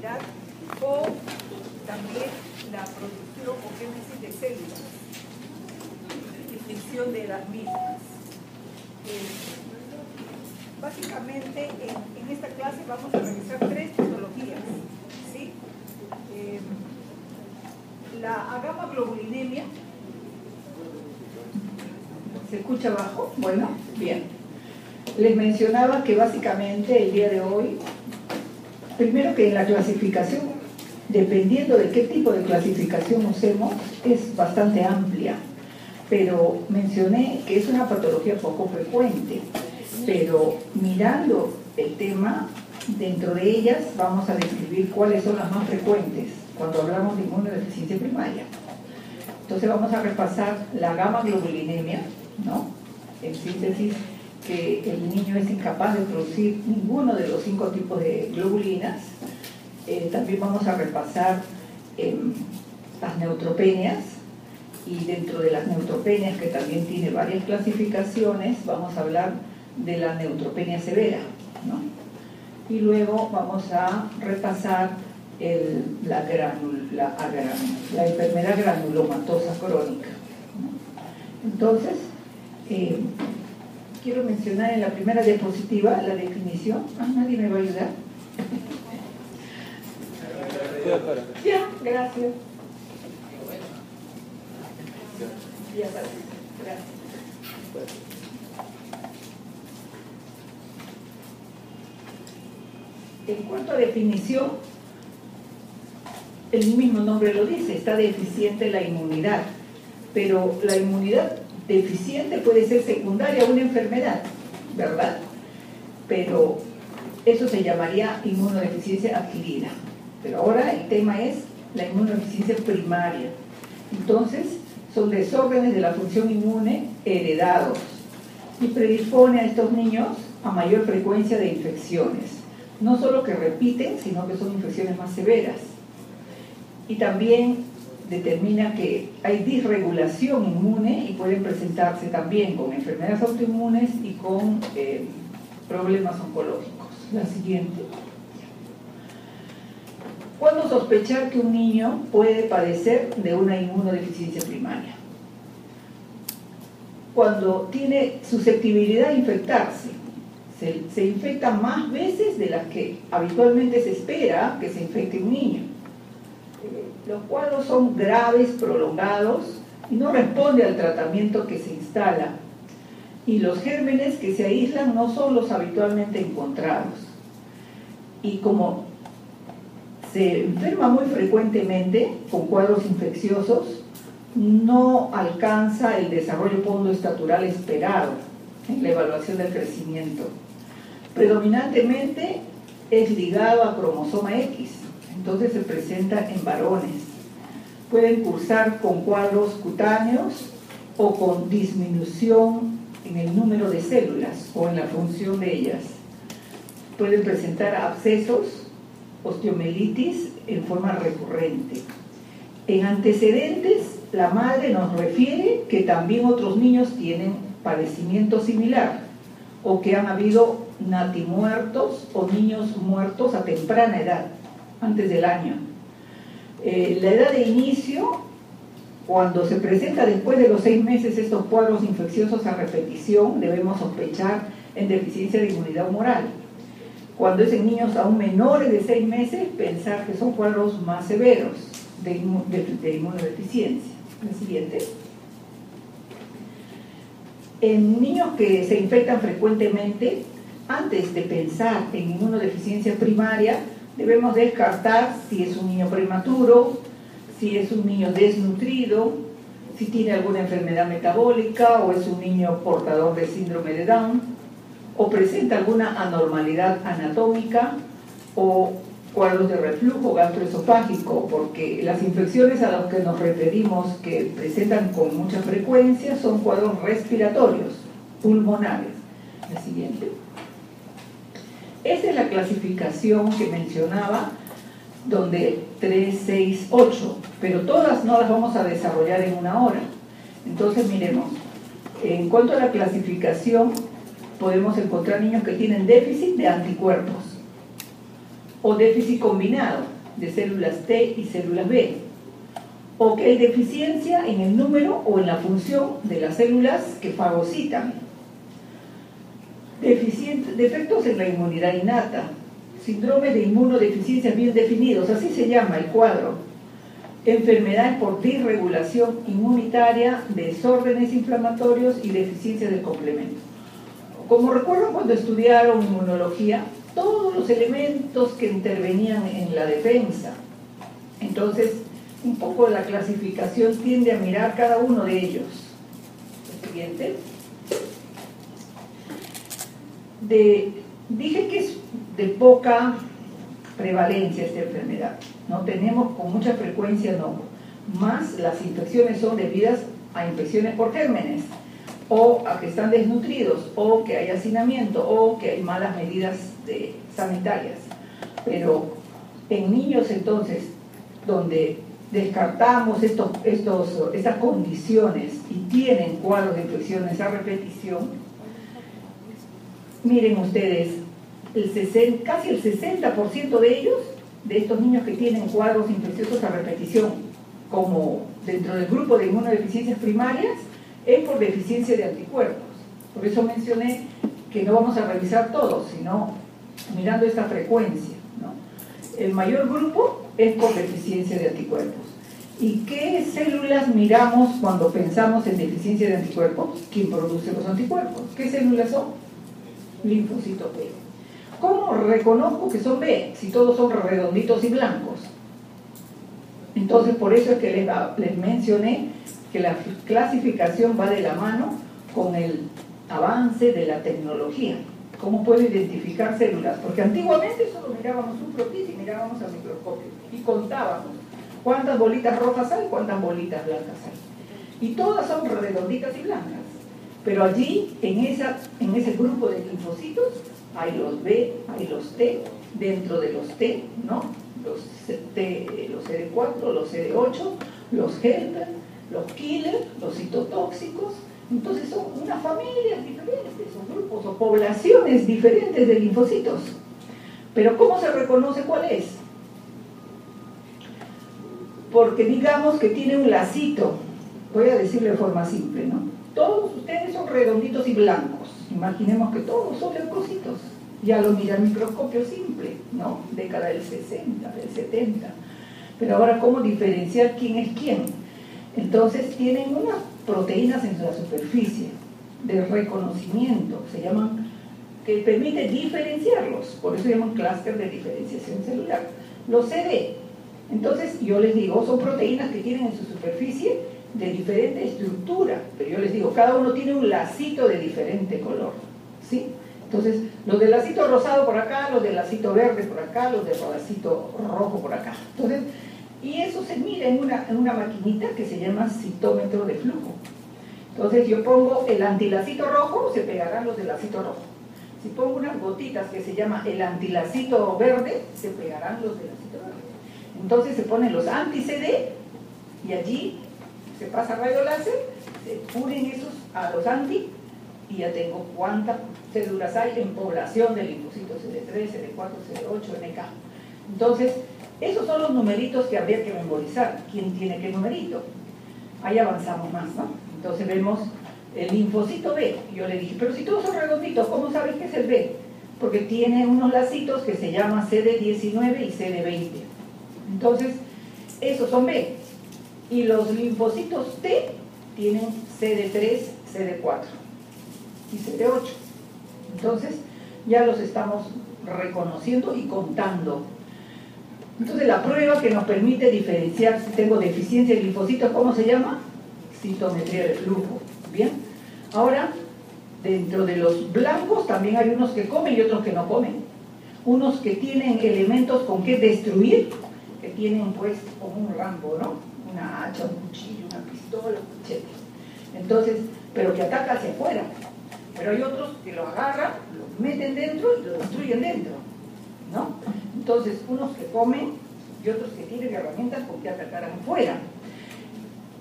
inmunidad o también la producción o génesis de células, distinción de las mismas. Básicamente en esta clase vamos a revisar 3 patologías, ¿sí? La agamaglobulinemia. ¿Se escucha abajo? Bueno, bien. Les mencionaba que básicamente el día de hoy, primero que en la clasificación, dependiendo de qué tipo de clasificación usemos, es bastante amplia, pero mencioné que es una patología poco frecuente, pero mirando el tema, dentro de ellas vamos a describir cuáles son las más frecuentes cuando hablamos de inmunodeficiencia primaria. Entonces vamos a repasar la gamaglobulinemia, ¿no? En síntesis, que el niño es incapaz de producir ninguno de los 5 tipos de globulinas. También vamos a repasar las neutropenias, y dentro de las neutropenias, que también tiene varias clasificaciones, vamos a hablar de la neutropenia severa, ¿no? Y luego vamos a repasar la enfermedad granulomatosa crónica, ¿no? Entonces, quiero mencionar en la primera diapositiva la definición. ¿Nadie me va a ayudar? Ya, gracias. Ya, gracias. En cuanto a definición, el mismo nombre lo dice, está deficiente la inmunidad, pero la inmunidad deficiente puede ser secundaria a una enfermedad, ¿verdad? Pero eso se llamaría inmunodeficiencia adquirida. Pero ahora el tema es la inmunodeficiencia primaria. Entonces, son desórdenes de la función inmune heredados y predispone a estos niños a mayor frecuencia de infecciones. No solo que repiten, sino que son infecciones más severas. Y también determina que hay disregulación inmune y pueden presentarse también con enfermedades autoinmunes y con problemas oncológicos. La siguiente. ¿Cuándo sospechar que un niño puede padecer de una inmunodeficiencia primaria? Cuando tiene susceptibilidad a infectarse. Se infecta más veces de las que habitualmente se espera que se infecte un niño. Los cuadros son graves, prolongados y no responde al tratamiento que se instala. Y los gérmenes que se aíslan no son los habitualmente encontrados. Y como se enferma muy frecuentemente con cuadros infecciosos, no alcanza el desarrollo pondoestatural esperado en la evaluación del crecimiento. Predominantemente es ligado a cromosoma X, entonces se presenta en varones. Pueden cursar con cuadros cutáneos o con disminución en el número de células o en la función de ellas. Pueden presentar abscesos, osteomielitis en forma recurrente. En antecedentes, la madre nos refiere que también otros niños tienen padecimiento similar o que han habido natimuertos o niños muertos a temprana edad, antes del año. La edad de inicio, cuando se presenta después de los 6 meses estos cuadros infecciosos a repetición, debemos sospechar en deficiencia de inmunidad humoral. Cuando es en niños aún menores de 6 meses, pensar que son cuadros más severos de inmunodeficiencia. La siguiente. En niños que se infectan frecuentemente, antes de pensar en inmunodeficiencia primaria, debemos descartar si es un niño prematuro, si es un niño desnutrido, si tiene alguna enfermedad metabólica o es un niño portador de síndrome de Down, o presenta alguna anormalidad anatómica o cuadros de reflujo gastroesofágico, porque las infecciones a las que nos referimos que presentan con mucha frecuencia son cuadros respiratorios, pulmonares. La siguiente. Esa es la clasificación que mencionaba, donde 3, 6, 8, pero todas no las vamos a desarrollar en una hora. Entonces miremos, en cuanto a la clasificación, podemos encontrar niños que tienen déficit de anticuerpos o déficit combinado. de células T y células B, o que hay deficiencia en el número o en la función de las células que fagocitan, defectos en la inmunidad innata, síndromes de inmunodeficiencias bien definidos, así se llama el cuadro, enfermedades por disregulación inmunitaria, desórdenes inflamatorios y deficiencia del complemento. Como recuerdan cuando estudiaron inmunología, todos los elementos que intervenían en la defensa. Entonces, un poco la clasificación tiende a mirar cada uno de ellos. El siguiente. Dije que es de poca prevalencia esta enfermedad. No tenemos con mucha frecuencia, no. Más las infecciones son debidas a infecciones por gérmenes, o a que están desnutridos, o que hay hacinamiento, o que hay malas medidas sanitarias. Pero en niños, entonces, donde descartamos estas condiciones y tienen cuadros de infecciones a repetición, miren ustedes, casi el 60% de ellos, de estos niños que tienen cuadros infecciosos a repetición, como dentro del grupo de inmunodeficiencias primarias, es por deficiencia de anticuerpos. Por eso mencioné que no vamos a revisar todos, sino mirando esta frecuencia, ¿no? El mayor grupo es por deficiencia de anticuerpos. ¿Y qué células miramos cuando pensamos en deficiencia de anticuerpos? ¿Quién produce los anticuerpos? ¿Qué células son? Linfocitos B. ¿Cómo reconozco que son B si todos son redonditos y blancos? Entonces, por eso es que les mencioné que la clasificación va de la mano con el avance de la tecnología. ¿Cómo puedo identificar células? Porque antiguamente solo mirábamos un flotis y mirábamos al microscopio y contábamos cuántas bolitas rojas hay, cuántas bolitas blancas hay. Y todas son redonditas y blancas. Pero allí, en ese grupo de linfocitos, hay los B, hay los T, dentro de los T, ¿no? Los CD4, los CD8, los helper, los killer, los citotóxicos. Entonces son unas familias diferentes, son grupos o poblaciones diferentes de linfocitos. Pero ¿cómo se reconoce cuál es? Porque digamos que tiene un lacito, voy a decirlo de forma simple, ¿no? Todos ustedes son redonditos y blancos. Imaginemos que todos son leucocitos. Ya lo mira el microscopio simple, ¿no? Década del 60, del 70. Pero ahora, ¿cómo diferenciar quién es quién? Entonces, tienen unas proteínas en la superficie de reconocimiento, se llaman, que permite diferenciarlos. Por eso se llaman clúster de diferenciación celular. Los CD. Entonces, yo les digo, son proteínas que tienen en su superficie de diferente estructura, pero yo les digo, cada uno tiene un lacito de diferente color, ¿sí? Entonces, los del lacito rosado por acá, los del lacito verde por acá, los del lacito rojo por acá. Entonces, y eso se mira en una maquinita que se llama citómetro de flujo. Entonces, yo pongo el antilacito rojo, se pegarán los del lacito rojo. Si pongo unas gotitas que se llama el antilacito verde, se pegarán los del lacito verde. Entonces, se ponen los anti-CD y allí se pasa rayo láser, se unen esos a los anti y ya tengo cuántas células hay en población de linfocitos CD3, CD4, CD8, NK. Entonces, esos son los numeritos que habría que memorizar. ¿Quién tiene qué numerito? Ahí avanzamos más, ¿no? Entonces vemos el linfocito B. Yo le dije, pero si todos son redonditos, ¿cómo sabes qué es el B? Porque tiene unos lacitos que se llaman CD19 y CD20. Entonces, esos son B. Y los linfocitos T tienen CD3, CD4 y CD8. Entonces, ya los estamos reconociendo y contando. Entonces, la prueba que nos permite diferenciar si tengo deficiencia de linfocitos, ¿cómo se llama? Citometría de flujo. Bien. Ahora, dentro de los blancos también hay unos que comen y otros que no comen. Unos que tienen elementos con que destruir, que tienen pues como un Rambo, ¿no? Una hacha, un cuchillo, una pistola, un machete. Entonces, pero que ataca hacia afuera. Pero hay otros que lo agarran, lo meten dentro y lo destruyen dentro, ¿no? Entonces, unos que comen y otros que tienen herramientas con que atacar afuera.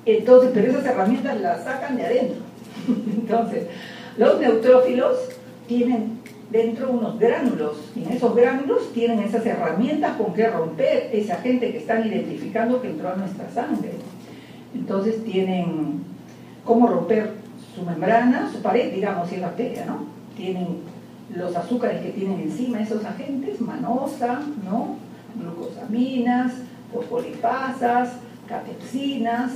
Entonces, pero esas herramientas las sacan de adentro. Entonces, los neutrófilos tienen dentro unos gránulos, y en esos gránulos tienen esas herramientas con que romper ese agente que están identificando que entró a nuestra sangre. Entonces tienen cómo romper su membrana, su pared, digamos, si es bacteria, ¿no? Tienen los azúcares que tienen encima esos agentes, manosa, ¿no? Glucosaminas, fosfolipasas, catepsinas,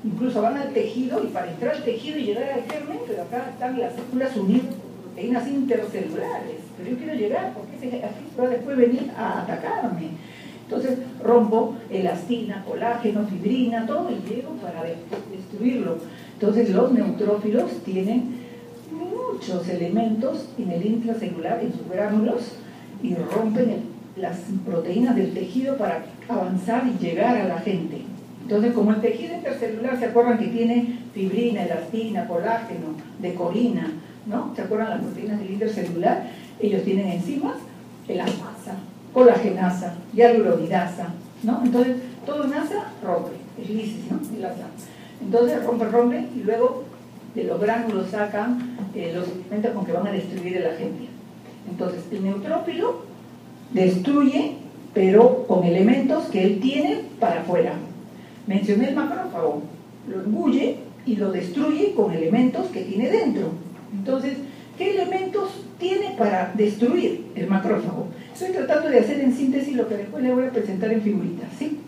incluso van al tejido, y para entrar al tejido y llegar al germen, pero acá están las células unidas por proteínas intercelulares, pero yo quiero llegar porque ese agente va a después venir a atacarme. Entonces rompo elastina, colágeno, fibrina, todo, y llego para destruirlo. Entonces los neutrófilos tienen muchos elementos en el intracelular, en sus gránulos, y rompen las proteínas del tejido para avanzar y llegar a la gente. Entonces, como el tejido intercelular, ¿se acuerdan que tiene fibrina, elastina, colágeno, decorina, ¿no? ¿Se acuerdan las proteínas del intercelular? Ellos tienen enzimas, elasmasa, colagenasa, hialuronidasa, ¿no? Entonces, todo en asa rompe, es lisis, ¿no? Entonces, rompe, y luego de los gránulos sacan los elementos con que van a destruir el agente. Entonces, el neutrófilo destruye, pero con elementos que él tiene para afuera. Mencioné el macrófago, lo engulle y lo destruye con elementos que tiene dentro. Entonces, ¿qué elementos tiene para destruir el macrófago? Estoy tratando de hacer en síntesis lo que después le voy a presentar en figuritas, ¿sí?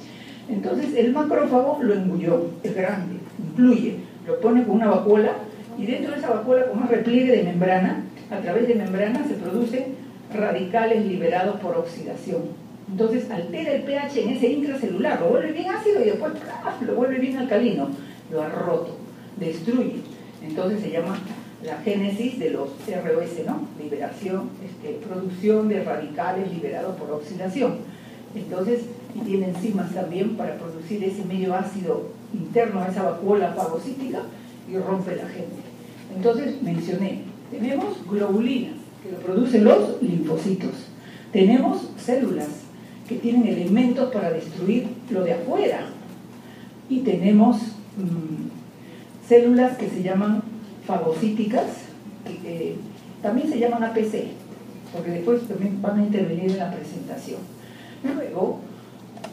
Entonces, el macrófago lo engulló, es grande, incluye, lo pone con una vacuola, y dentro de esa vacuola, con un repliegue de membrana, a través de membrana se producen radicales liberados por oxidación. Entonces altera el pH en ese intracelular, lo vuelve bien ácido y después lo vuelve bien alcalino, lo ha roto, destruye. Entonces se llama la génesis de los ROS, ¿no? Liberación, producción de radicales liberados por oxidación. Entonces, y tiene enzimas también para producir ese medio ácido interno a esa vacuola fagocítica y rompe la gente. Entonces mencioné, tenemos globulinas que lo producen los linfocitos, tenemos células que tienen elementos para destruir lo de afuera, y tenemos células que se llaman fagocíticas, que también se llaman APC, porque después también van a intervenir en la presentación. Luego,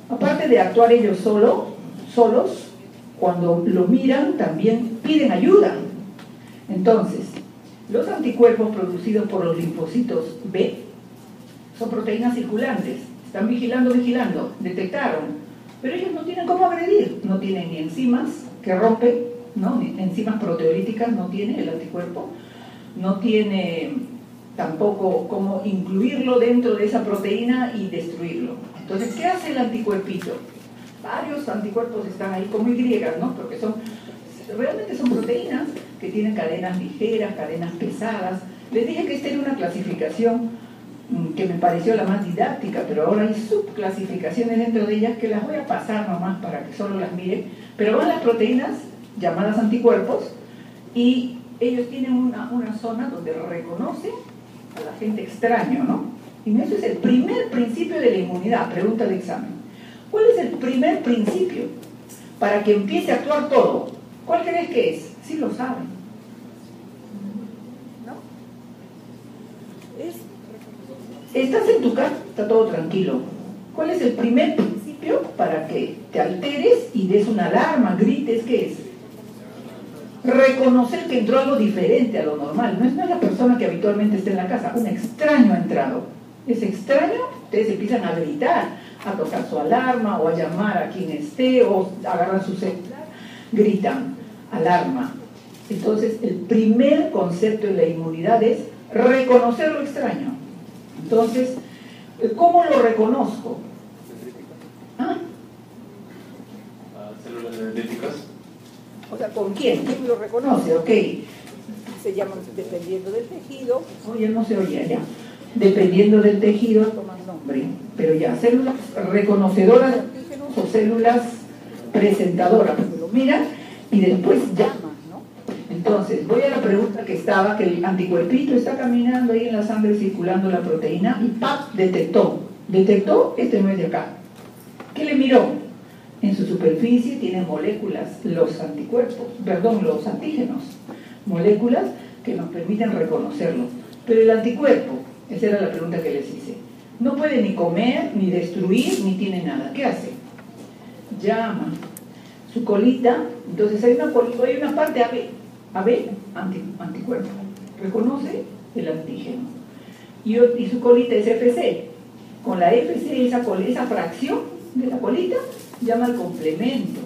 aparte de actuar ellos solos, cuando lo miran también piden ayuda. Entonces, los anticuerpos producidos por los linfocitos B son proteínas circulantes, están vigilando, detectaron, pero ellos no tienen cómo agredir, no tienen ni enzimas que rompen, ¿no? Ni enzimas proteolíticas no tiene el anticuerpo, no tiene tampoco cómo incluirlo dentro de esa proteína y destruirlo. Entonces, ¿qué hace el anticuerpito? Varios anticuerpos están ahí como Y, ¿no? Porque realmente son proteínas que tienen cadenas ligeras, cadenas pesadas. Les dije que esta era una clasificación que me pareció la más didáctica, pero ahora hay subclasificaciones dentro de ellas que las voy a pasar nomás para que solo las miren. Pero van las proteínas llamadas anticuerpos, y ellos tienen una zona donde reconocen al agente extraño, ¿no? Y eso es el primer principio de la inmunidad. Pregunta de examen. ¿Cuál es el primer principio para que empiece a actuar todo? ¿Cuál crees que es? Sí lo saben, ¿no? Estás en tu casa, está todo tranquilo. ¿Cuál es el primer principio para que te alteres y des una alarma, grites? ¿Qué es? Reconocer que entró algo diferente a lo normal. No es la persona que habitualmente está en la casa, un extraño ha entrado. Ese extraño, ustedes empiezan a gritar, a tocar su alarma o a llamar a quien esté, o agarran su celular, gritan, alarma. Entonces, el primer concepto de la inmunidad es reconocer lo extraño. Entonces, ¿cómo lo reconozco? ¿Ah? ¿Células dendríticas? O sea, ¿con quién? ¿Quién lo reconoce? Ok. Se llaman, dependiendo del tejido. Oye, no se oye ya. Dependiendo del tejido, toman nombre. Pero ya, células reconocedoras de antígenos o células presentadoras. Porque lo miran y después llaman, ¿no? Entonces, voy a la pregunta que estaba, que el anticuerpito está caminando ahí en la sangre, circulando la proteína, y ¡pap! Detectó. Detectó, este no es de acá. ¿Qué le miró? En su superficie tienen moléculas, los antígenos, moléculas que nos permiten reconocerlo. Pero el anticuerpo, Esa era la pregunta que les hice. No puede ni comer, ni destruir, ni tiene nada. ¿Qué hace? Llama. Su colita, entonces hay una parte AB, anticuerpo. Reconoce el antígeno. Y su colita es FC. Con la FC, esa fracción de la colita, llama al complemento.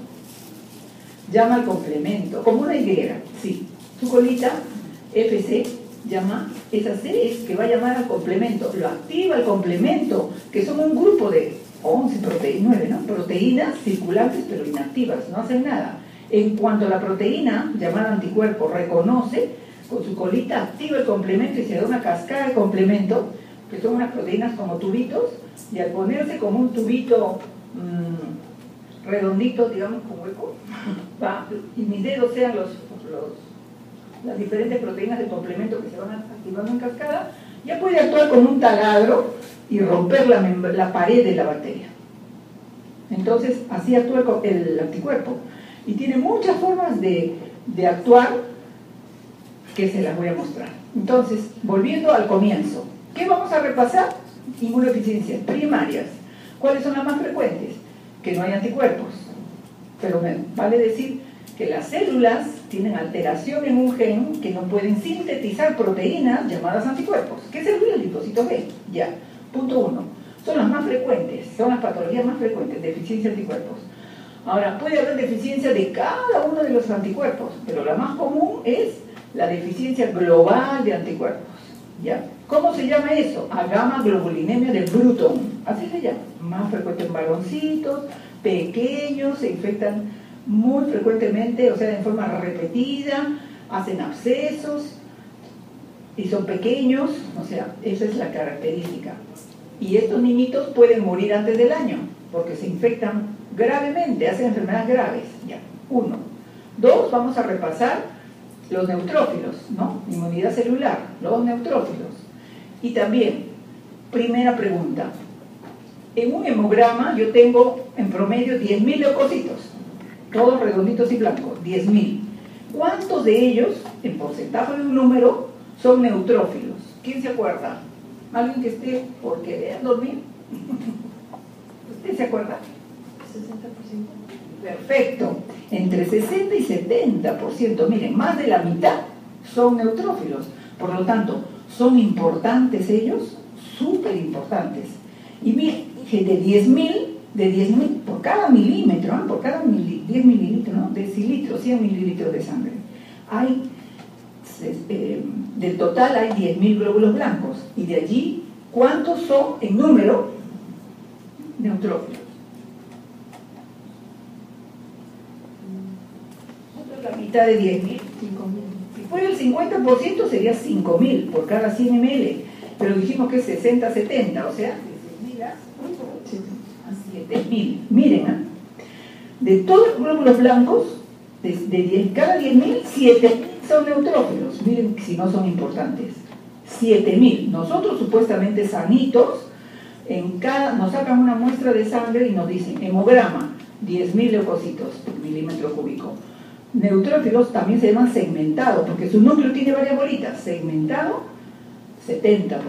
Llama al complemento, como una higuera, sí. Su colita, FC, llama, esa C es que va a llamar al complemento. Lo activa el complemento, que son un grupo de 11 proteínas, ¿no? Proteínas circulantes pero inactivas, no hacen nada. En cuanto la proteína, llamada anticuerpo, reconoce, con su colita activa el complemento y se da una cascada de complemento, que son unas proteínas como tubitos, y al ponerse como un tubito redondito, digamos, con hueco, y mis dedos sean las diferentes proteínas de complemento que se van activando en cascada, ya puede actuar como un taladro y romper la pared de la bacteria. Entonces, así actúa el anticuerpo. Y tiene muchas formas de actuar que se las voy a mostrar. Entonces, volviendo al comienzo, ¿qué vamos a repasar? Inmunodeficiencias primarias. ¿Cuáles son las más frecuentes? Que no hay anticuerpos. Pero vale decir que las células tienen alteración en un gen que no pueden sintetizar proteínas llamadas anticuerpos. ¿Qué célula? El linfocito B. Ya. Punto 1. Son las más frecuentes, son las patologías más frecuentes, deficiencia de anticuerpos. Ahora, puede haber deficiencia de cada uno de los anticuerpos, pero la más común es la deficiencia global de anticuerpos. ¿Ya? ¿Cómo se llama eso? Gamma-globulinemia de Bruton. Así se llama. Más frecuente en varoncitos, pequeños, se infectan muy frecuentemente, o sea, en forma repetida, hacen abscesos y son pequeños, o sea, esa es la característica. Y estos niñitos pueden morir antes del año, porque se infectan gravemente, hacen enfermedades graves. Ya, 1. 2, vamos a repasar los neutrófilos, ¿no? Inmunidad celular, los neutrófilos. Y también, primera pregunta, en un hemograma yo tengo en promedio 10.000 leucocitos, todos redonditos y blancos, 10.000. ¿Cuántos de ellos, en porcentaje de un número, son neutrófilos? ¿Quién se acuerda? ¿Alguien que esté por querer dormir? ¿Usted se acuerda? 60%. Perfecto. Entre 60 y 70%, miren, más de la mitad son neutrófilos. Por lo tanto, ¿son importantes ellos? Súper importantes. Y miren, que de 10.000 por cada milímetro, ¿no? Por cada 10 mililitros, ¿no? Decilitros, 100 mililitros de sangre, hay, del total hay 10.000 glóbulos blancos. Y de allí, ¿cuántos son en número neutrófilos? La mitad de 10.000. 5.000. Si fuera el 50% sería 5.000 por cada 100 ml. Pero dijimos que es 60-70, o sea, de 6.000 a 7.000. Miren, ¿eh? De todos los glóbulos blancos, cada 10.000, 7.000 son neutrófilos. Miren si no son importantes. 7.000. Nosotros supuestamente sanitos, nos sacan una muestra de sangre y nos dicen, hemograma, 10.000 leucocitos por milímetro cúbico. Neutrófilos también se llaman segmentados, porque su núcleo tiene varias bolitas. Segmentado, 70%.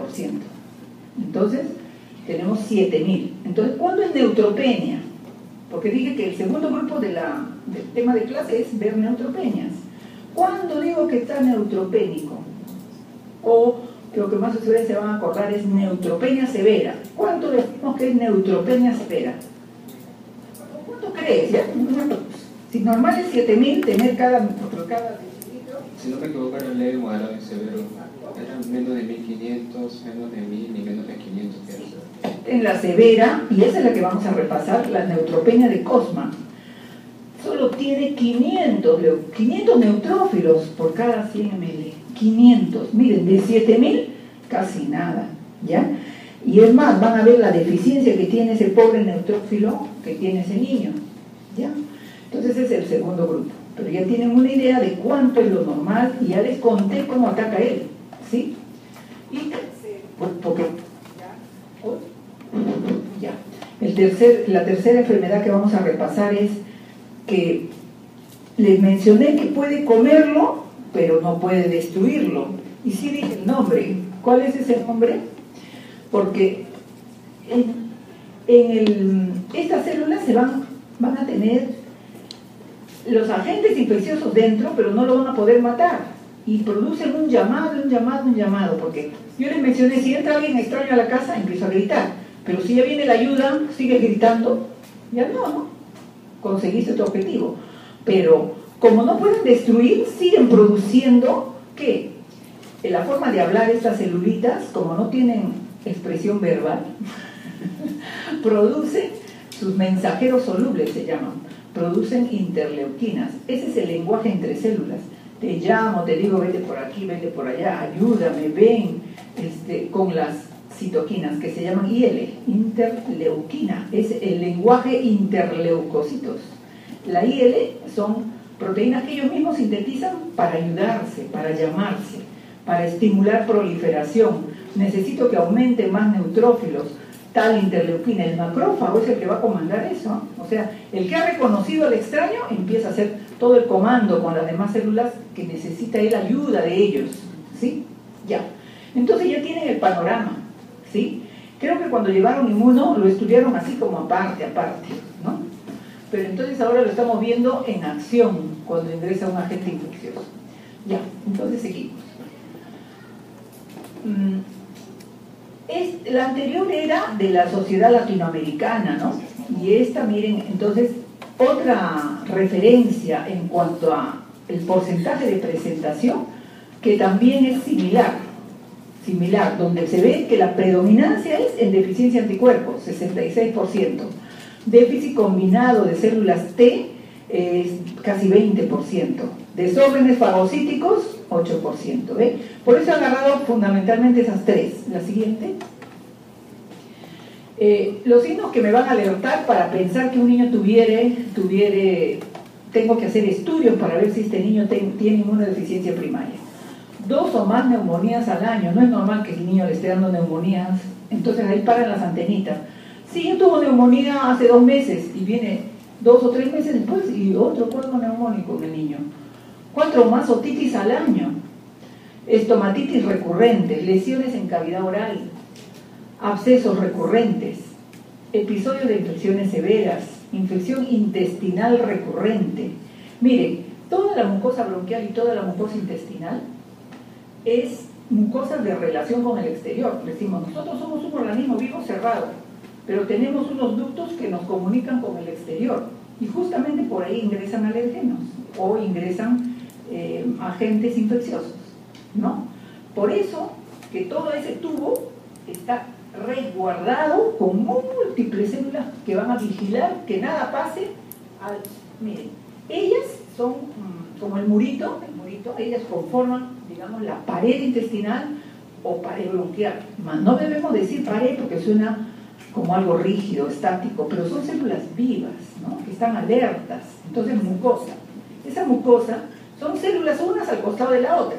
Entonces, tenemos 7.000. Entonces, ¿cuándo es neutropenia? Porque dije que el segundo grupo del tema de clase es ver neutropenias. ¿Cuándo digo que está neutropénico? O lo que más ustedes se van a acordar es neutropenia severa. ¿Cuánto decimos que es neutropenia severa? ¿Cuánto crees? ¿Ya? Si normal es 7.000, tener cada decilitro. Si no me equivoco, era ley moderado y severo. Eran menos de 1.500, menos de 1.000 y menos de 500. En la severa, y esa es la que vamos a repasar, la neutropenia de Cosma. Solo tiene 500 neutrófilos por cada 100 ml. 500. Miren, de 7.000, casi nada. ¿Ya? Y es más, van a ver la deficiencia que tiene ese pobre neutrófilo que tiene ese niño. ¿Ya? Entonces ese es el segundo grupo. Pero ya tienen una idea de cuánto es lo normal y ya les conté cómo ataca él. ¿Sí? Y porque ya. La tercera enfermedad que vamos a repasar es que les mencioné que puede comerlo, pero no puede destruirlo. Y sí dije el nombre. ¿Cuál es ese nombre? porque estas células van a tener los agentes infecciosos dentro, pero no lo van a poder matar, y producen un llamado, porque yo les mencioné, si entra alguien extraño a la casa, empieza a gritar, pero si ya viene la ayuda, sigue gritando, ya no conseguiste tu objetivo. Pero como no pueden destruir, siguen produciendo, ¿qué? En la forma de hablar, estas celulitas, como no tienen expresión verbal, producen sus mensajeros solubles, se llaman, producen interleuquinas. Ese es el lenguaje entre células. Te llamo, te digo, vete por aquí, vete por allá, ayúdame, ven, con las citoquinas que se llaman IL, interleuquina, es el lenguaje interleucocitos. La IL son proteínas que ellos mismos sintetizan para ayudarse, para llamarse, para estimular proliferación. Necesito que aumente más neutrófilos, tal interleuquina. El macrófago es el que va a comandar eso. O sea, el que ha reconocido al extraño empieza a hacer todo el comando con las demás células que necesita él ayuda de ellos. ¿Sí? Ya. Entonces ya tienen el panorama. ¿Sí? Creo que cuando llevaron inmuno lo estudiaron así como aparte, ¿no? Pero entonces ahora lo estamos viendo en acción cuando ingresa un agente infeccioso. Ya, entonces seguimos. La anterior era de la sociedad latinoamericana, ¿no? Y esta, miren, entonces, otra referencia en cuanto a el porcentaje de presentación, que también es similar, donde se ve que la predominancia es en deficiencia de anticuerpos, 66%. Déficit combinado de células T es casi 20%. Desórdenes fagocíticos, 8%. ¿Ve? Por eso he agarrado fundamentalmente esas tres. La siguiente. Los signos que me van a alertar para pensar que un niño tengo que hacer estudios para ver si este niño tiene inmunodeficiencia primaria. 2 o más neumonías al año. No es normal que el niño le esté dando neumonías. Entonces ahí paran las antenitas. Sí, yo tuve neumonía hace 2 meses y viene 2 o 3 meses después y otro cuadro neumónico en el niño. 4 o más otitis al año, estomatitis recurrente, lesiones en cavidad oral, abscesos recurrentes, episodios de infecciones severas, infección intestinal recurrente. Miren, toda la mucosa bronquial y toda la mucosa intestinal es mucosa de relación con el exterior. Decimos, nosotros somos un organismo vivo cerrado, pero tenemos unos ductos que nos comunican con el exterior y justamente por ahí ingresan alérgenos o ingresan agentes infecciosos, ¿no? Por eso que todo ese tubo está resguardado con múltiples células que van a vigilar que nada pase miren, ellas son como el murito, ellas conforman, digamos, la pared intestinal o pared bronquial. No debemos decir pared porque suena como algo rígido, estático, pero son células vivas, ¿no? Que están alertas. Entonces, mucosa. Esa mucosa son células unas al costado de la otra.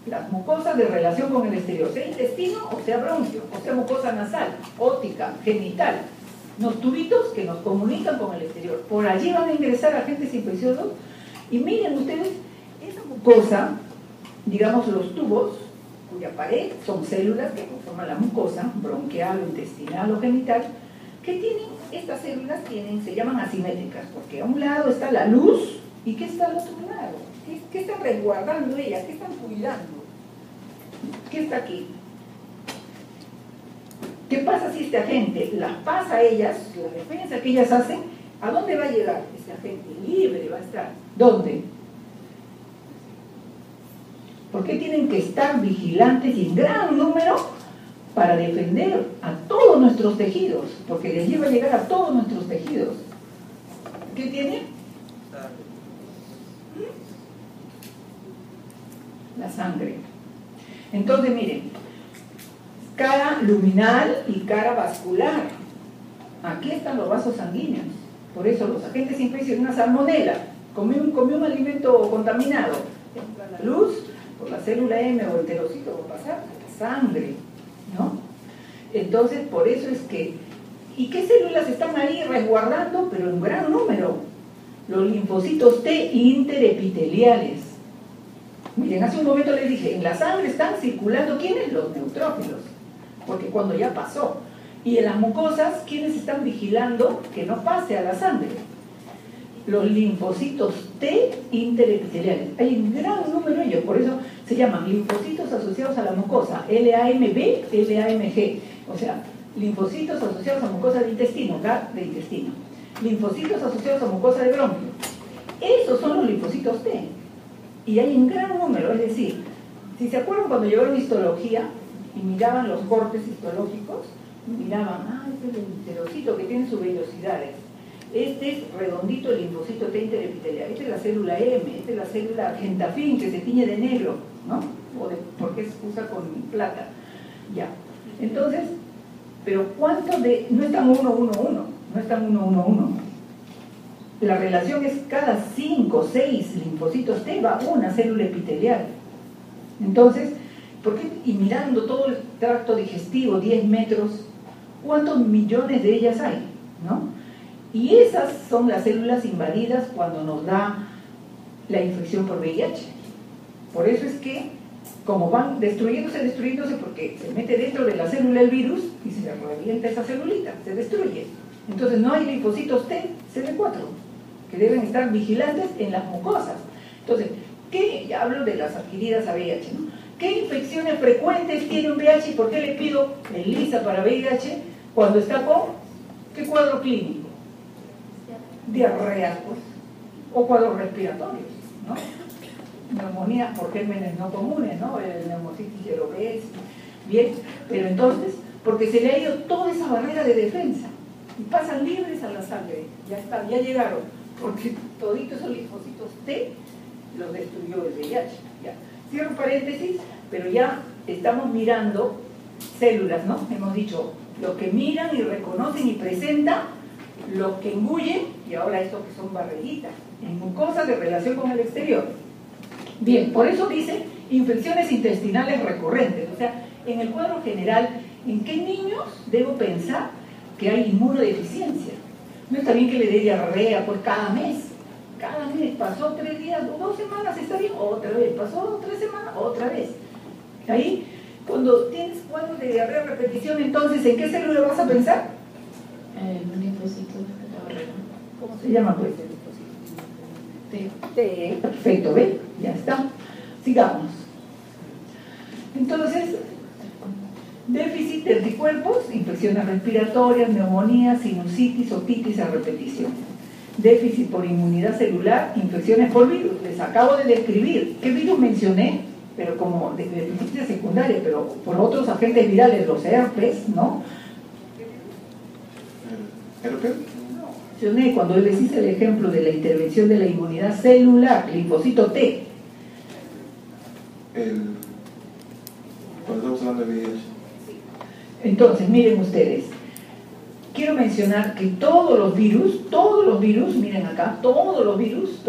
Las mucosas de relación con el exterior, sea intestino o sea bronquio, o sea mucosa nasal, óptica, genital. Los tubitos que nos comunican con el exterior. Por allí van a ingresar agentes infecciosos y miren ustedes, esa mucosa, digamos los tubos, cuya pared son células que conforman la mucosa, bronquial, intestinal o genital, que tienen, estas células se llaman asimétricas, porque a un lado está la luz, ¿y qué está al otro lado? ¿Qué están resguardando ellas? ¿Qué están cuidando? ¿Qué está aquí? ¿Qué pasa si este agente las pasa a ellas, la defensa que ellas hacen? ¿A dónde va a llegar? Este agente libre va a estar. ¿Dónde? ¿Por qué tienen que estar vigilantes y en gran número para defender a todos nuestros tejidos? Porque les lleva a llegar a todos nuestros tejidos. ¿Qué tiene? La sangre. Entonces, miren, cara luminal y cara vascular. Aquí están los vasos sanguíneos. Por eso los agentes infecciosos, una salmonela, comió un alimento contaminado, entra la luz, por la célula M o enterocito va a pasar a la sangre, ¿no? Entonces, por eso es que... ¿Y qué células están ahí resguardando? Pero en gran número. Los linfocitos T interepiteliales. Miren, hace un momento les dije, en la sangre están circulando, ¿quiénes? Los neutrófilos. porque cuando ya pasó. Y en las mucosas, ¿quiénes están vigilando que no pase a la sangre? Los linfocitos T interepiteliales. Hay un gran número de ellos, por eso se llaman linfocitos asociados a la mucosa, LAMB, LAMG. O sea, linfocitos asociados a mucosa de intestino, GAT de intestino. Linfocitos asociados a mucosa de bronquio. Esos son los linfocitos T. Y hay un gran número, es decir, si se acuerdan cuando llevaron histología y miraban los cortes histológicos, miraban, este es el enterocito que tiene sus vellosidades. Este es redondito el linfocito T interepitelial. Esta es la célula M, esta es la célula gentafín que se tiñe de negro, ¿no? Porque se usa con plata. Ya. Entonces, pero ¿cuántos de...? No están 1, 1, 1. No están 1, 1, 1. La relación es cada 5, 6 linfocitos T va una célula epitelial. Entonces, ¿por qué? Y mirando todo el tracto digestivo, 10 metros, ¿cuántos millones de ellas hay? ¿No? Y esas son las células invadidas cuando nos da la infección por VIH. Por eso es que, como van destruyéndose, porque se mete dentro de la célula el virus y se revienta esa celulita, se destruye. Entonces no hay linfocitos T, CD4, que deben estar vigilantes en las mucosas. Entonces, ¿qué? Ya hablo de las adquiridas a VIH, ¿no? ¿Qué infecciones frecuentes tiene un VIH y por qué le pido ELISA para VIH cuando está con qué cuadro clínico? Diarrea, pues, o cuadros respiratorios, ¿no? Neumonía por gérmenes no comunes, ¿no? El neumocitis yerobees, bien, pero entonces, porque se le ha ido toda esa barrera de defensa y pasan libres a la sangre, ya está, ya llegaron, porque toditos esos linfocitos T los destruyó el VIH, ya. Cierro paréntesis, pero ya estamos mirando células, ¿no? Hemos dicho, lo que miran y reconocen y presentan, lo que engullen, y ahora esto que son barreritas, en mucosas de relación con el exterior. Bien, por eso dice infecciones intestinales recurrentes, o sea, en el cuadro general, ¿en qué niños debo pensar que hay inmunodeficiencia? No está bien que le dé diarrea, pues cada mes, pasó 3 días, 2 semanas, está bien, otra vez, pasó 3 semanas, otra vez. Ahí, cuando tienes cuadros de diarrea a repetición, entonces, ¿en qué célula vas a pensar? El linfocito de la barrera. ¿Cómo se llama pues el linfocito? T. Perfecto, ¿ven? Ya está. Sigamos. Entonces, déficit de anticuerpos, infecciones respiratorias, neumonía, sinusitis, otitis a repetición. Déficit por inmunidad celular, infecciones por virus. Les acabo de describir. ¿Qué virus mencioné? Pero como de deficiencia secundaria, pero por otros agentes virales, los herpes, ¿no? ¿Herpes? Mencioné cuando les hice el ejemplo de la intervención de la inmunidad celular, linfocito T. Cuando estamos hablando de VIH. Entonces, miren ustedes, quiero mencionar que todos los virus, miren acá, todos los virus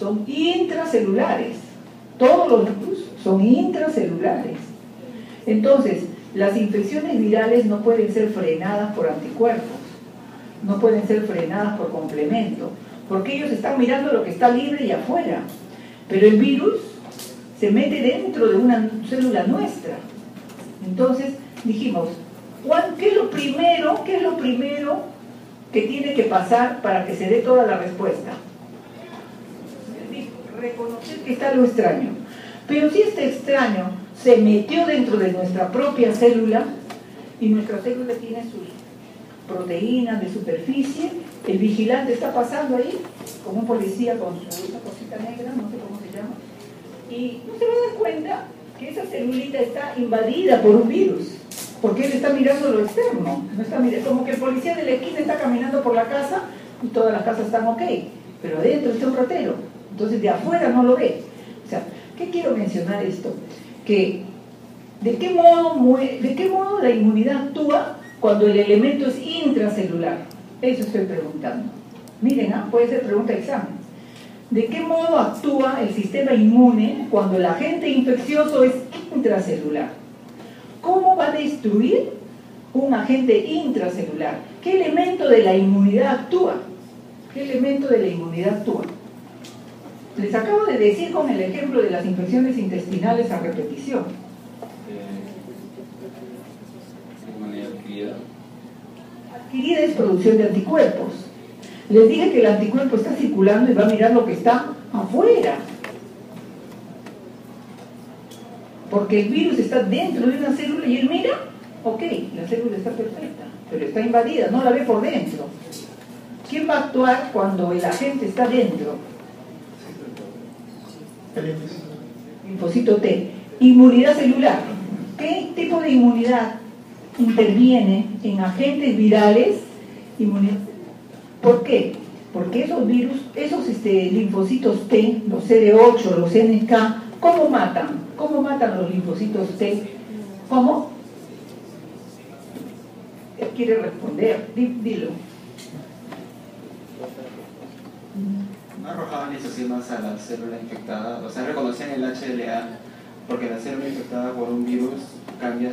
son intracelulares. Todos los virus son intracelulares. Entonces, las infecciones virales no pueden ser frenadas por anticuerpos, no pueden ser frenadas por complemento, porque ellos están mirando lo que está libre y afuera. Pero el virus se mete dentro de una célula nuestra. Entonces, dijimos, ¿qué es lo primero que tiene que pasar para que se dé toda la respuesta? Reconocer que está lo extraño. Pero si este extraño se metió dentro de nuestra propia célula y nuestra célula tiene sus proteínas de superficie, el vigilante está pasando ahí como un policía con su esa cosita negra, no sé cómo se llama, y no se va a dar cuenta que esa celulita está invadida por un virus, porque él está mirando lo externo, no está mirando, como que el policía de la esquina está caminando por la casa y todas las casas están ok, pero adentro está un ratero, entonces de afuera no lo ve. O sea, ¿qué quiero mencionar esto? Que ¿de qué modo la inmunidad actúa cuando el elemento es intracelular? Eso estoy preguntando. Miren, puede ser pregunta de examen. ¿De qué modo actúa el sistema inmune cuando el agente infeccioso es intracelular? ¿Cómo va a destruir un agente intracelular? ¿Qué elemento de la inmunidad actúa? ¿Qué elemento de la inmunidad actúa? Les acabo de decir con el ejemplo de las infecciones intestinales a repetición. adquirida? Adquirida es producción de anticuerpos. Les dije que el anticuerpo está circulando y va a mirar lo que está afuera. Porque el virus está dentro de una célula y él mira, ok, la célula está perfecta, pero está invadida, no la ve por dentro. ¿Quién va a actuar cuando el agente está dentro? Linfocito T. Inmunidad celular. ¿Qué tipo de inmunidad interviene en agentes virales? ¿Por qué? Porque esos virus, esos linfocitos T, los CD8, los NK, ¿cómo matan? ¿Cómo matan los linfocitos T? ¿Cómo? Él quiere responder, dilo. No arrojaban lisocimas a la célula infectada, o sea, reconocían el HLA, porque la célula infectada por un virus cambia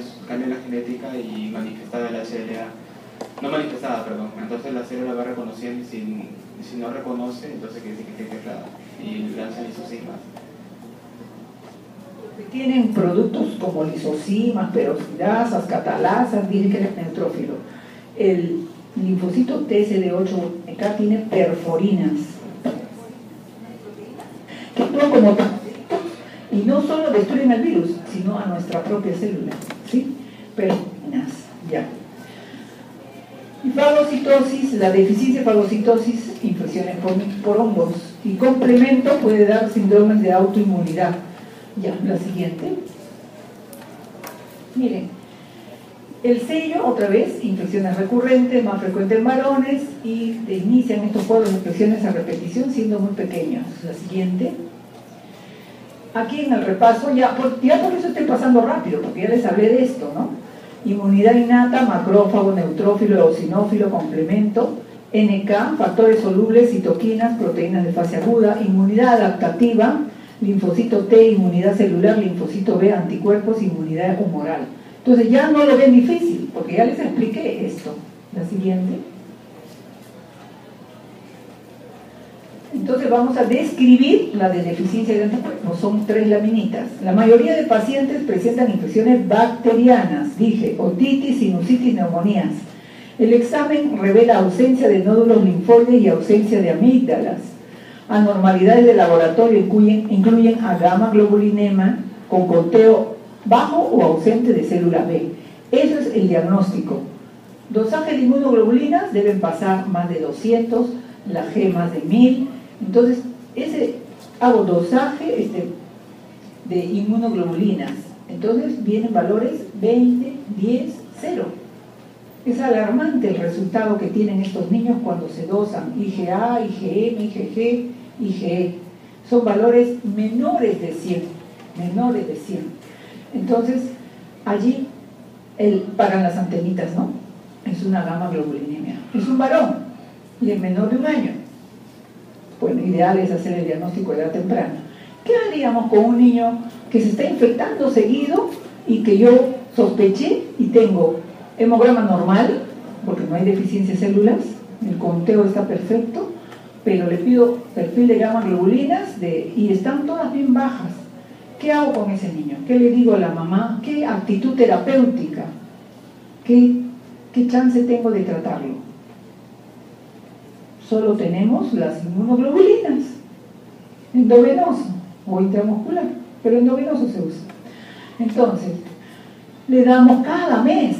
la genética y manifestaba el HLA. No manifestaba, perdón. Entonces la célula va reconociendo y si no reconoce, entonces quiere decir que está infectada y lanzan lisocimas. Tienen productos como lisocimas, peroxidasas, catalasas, dicen que es neutrófilo. El linfocito TCD8K tiene perforinas, que actúan como y no solo destruyen el virus, sino a nuestra propia célula, ¿sí? Perforinas, ya. Y fagocitosis, la deficiencia de fagocitosis, infecciones por hongos. Y complemento puede dar síndromes de autoinmunidad. Ya, la siguiente. Miren, el sello, otra vez, infecciones recurrentes, más frecuentes en varones, y inician estos cuadros de infecciones a repetición siendo muy pequeños. La siguiente. Aquí en el repaso, ya por eso estoy pasando rápido, porque ya les hablé de esto, ¿no? Inmunidad innata, macrófago, neutrófilo, eosinófilo, complemento, NK, factores solubles, citoquinas, proteínas de fase aguda, inmunidad adaptativa, linfocito T, inmunidad celular, linfocito B, anticuerpos, inmunidad humoral. Entonces ya no lo ven difícil, porque ya les expliqué esto. La siguiente. Entonces vamos a describir la de deficiencia de anticuerpos. Son 3 laminitas. La mayoría de pacientes presentan infecciones bacterianas, dije, otitis, sinusitis, neumonías. El examen revela ausencia de nódulos linfoides y ausencia de amígdalas. Anormalidades de laboratorio incluyen a gamma globulinema con conteo bajo o ausente de célula B. Eso es el diagnóstico. Dosaje de inmunoglobulinas deben pasar más de 200, la G más de 1000. Entonces, hago dosaje de inmunoglobulinas. Entonces vienen valores 20, 10, 0. Es alarmante el resultado que tienen estos niños cuando se dosan IgA, IgM, IgG, IgE. Son valores menores de 100. Menores de 100. Entonces, allí paran las antenitas, ¿no? Es una gamma globulinemia. Es un varón y es menor de 1 año. Bueno, ideal es hacer el diagnóstico de edad temprana. ¿Qué haríamos con un niño que se está infectando seguido y que yo sospeché y tengo hemograma normal, porque no hay deficiencia de células, el conteo está perfecto, pero le pido perfil de gamma globulinas y están todas bien bajas? ¿Qué hago con ese niño? ¿Qué le digo a la mamá? ¿Qué actitud terapéutica? ¿Qué chance tengo de tratarlo? Solo tenemos las inmunoglobulinas, endovenoso o intramuscular, pero endovenoso se usa. Entonces, le damos cada mes.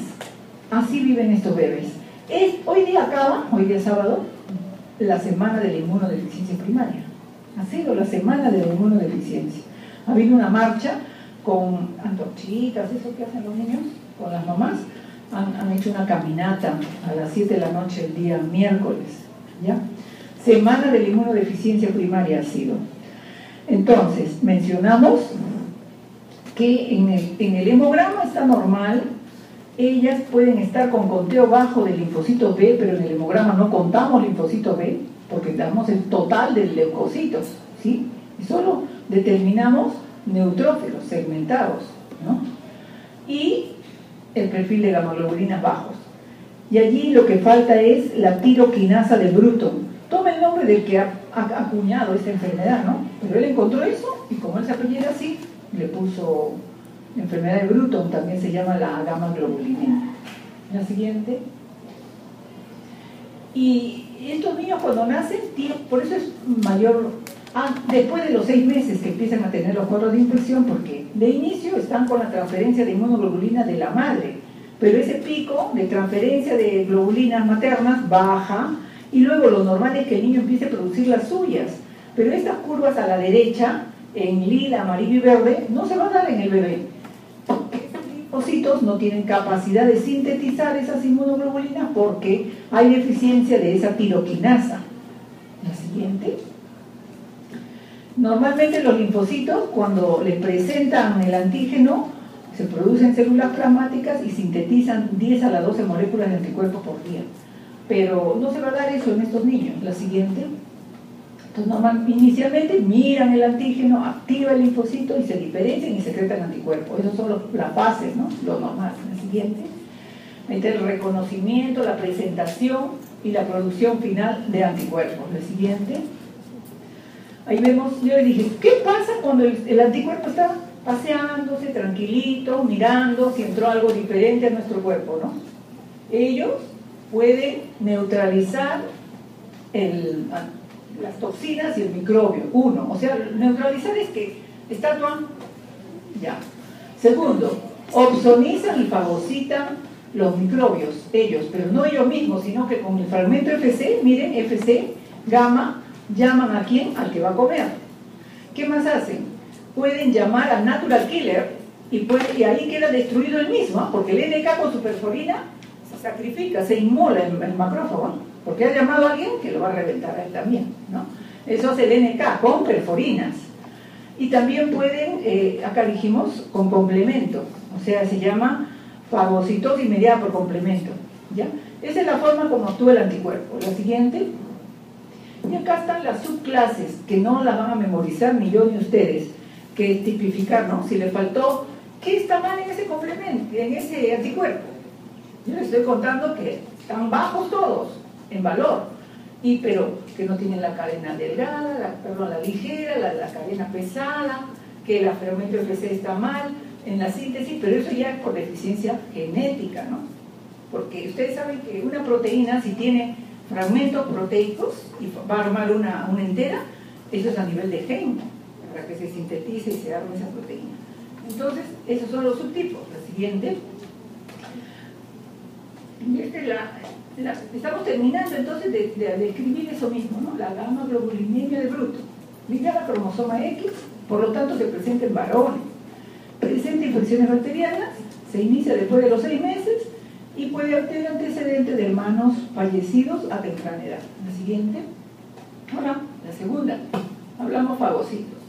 Así viven estos bebés. Hoy día acaba, hoy día sábado, la semana de la inmunodeficiencia primaria. Ha sido la semana de la inmunodeficiencia. Ha habido una marcha con antorchitas, eso que hacen los niños, con las mamás. Han hecho una caminata a las 7 de la noche el día miércoles. ¿Ya? Semana de la inmunodeficiencia primaria ha sido. Entonces, mencionamos que en el hemograma está normal. Ellas pueden estar con conteo bajo de linfocitos B, pero en el hemograma no contamos linfocitos B, porque damos el total de leucocitos, ¿sí? Y solo determinamos neutrófilos segmentados, ¿no? Y el perfil de gamaglobulinas bajos. Y allí lo que falta es la tiroquinasa de Bruton. Toma el nombre del que ha acuñado esta enfermedad, ¿no? Pero él encontró eso y como él se apellida así, le puso enfermedad de Bruton, también se llama la gamma globulinema. La siguiente. Y estos niños cuando nacen, por eso es mayor, después de los 6 meses que empiezan a tener los cuadros de infección, porque de inicio están con la transferencia de inmunoglobulina de la madre, pero ese pico de transferencia de globulinas maternas baja, y luego lo normal es que el niño empiece a producir las suyas, pero estas curvas a la derecha, en lila, amarillo y verde, no se van a dar en el bebé. Estos linfocitos no tienen capacidad de sintetizar esas inmunoglobulinas porque hay deficiencia de esa tiroquinasa. La siguiente. Normalmente los linfocitos, cuando les presentan el antígeno, se producen células plasmáticas y sintetizan 10 a la 12 moléculas de anticuerpos por día. Pero no se va a dar eso en estos niños. La siguiente. Entonces, inicialmente miran el antígeno, activa el linfocito y se diferencian y secretan anticuerpos. Esas son las bases, ¿no? Lo normal. La siguiente. El reconocimiento, la presentación y la producción final de anticuerpos. La siguiente. Ahí vemos, yo le dije, ¿qué pasa cuando el anticuerpo está paseándose, tranquilito, mirando si entró algo diferente a nuestro cuerpo, ¿no? Ellos pueden neutralizar las toxinas y el microbio. Uno, o sea, neutralizar es que estatuan, ya. Segundo, opsonizan y fagocitan los microbios, ellos, pero no ellos mismos, sino que con el fragmento FC, miren, FC, gamma, llaman a quién, al que va a comer. ¿Qué más hacen? Pueden llamar al natural killer y ahí queda destruido el mismo, porque el NK con su perforina se sacrifica, se inmola el macrófago, porque ha llamado a alguien que lo va a reventar a él también, ¿no? Eso es el NK con perforinas. Y también pueden, acá dijimos, con complemento, o sea, se llama fagocitosis mediada por complemento, ¿ya? Esa es la forma como actúa el anticuerpo. La siguiente. Y acá están las subclases, que no las van a memorizar ni yo ni ustedes, que es tipificar, ¿no? Si le faltó, ¿qué está mal en ese complemento, en ese anticuerpo? Yo les estoy contando que están bajos todos, en valor, pero que no tienen la cadena delgada, la ligera, la cadena pesada, que el fragmento FC está mal en la síntesis, pero eso ya es por deficiencia genética, ¿no? Porque ustedes saben que una proteína, si tiene fragmentos proteicos y va a armar una entera, eso es a nivel de gen, para que se sintetice y se arme esa proteína. Entonces, esos son los subtipos. La siguiente. Estamos terminando entonces de describir eso mismo, ¿no? La gamma globulinemia de Bruto. Ligada a cromosoma X, por lo tanto se presenta en varones. Presenta infecciones bacterianas, se inicia después de los 6 meses y puede tener antecedentes de hermanos fallecidos a temprana edad. La siguiente. Ahora, la segunda. Hablamos fagocitos.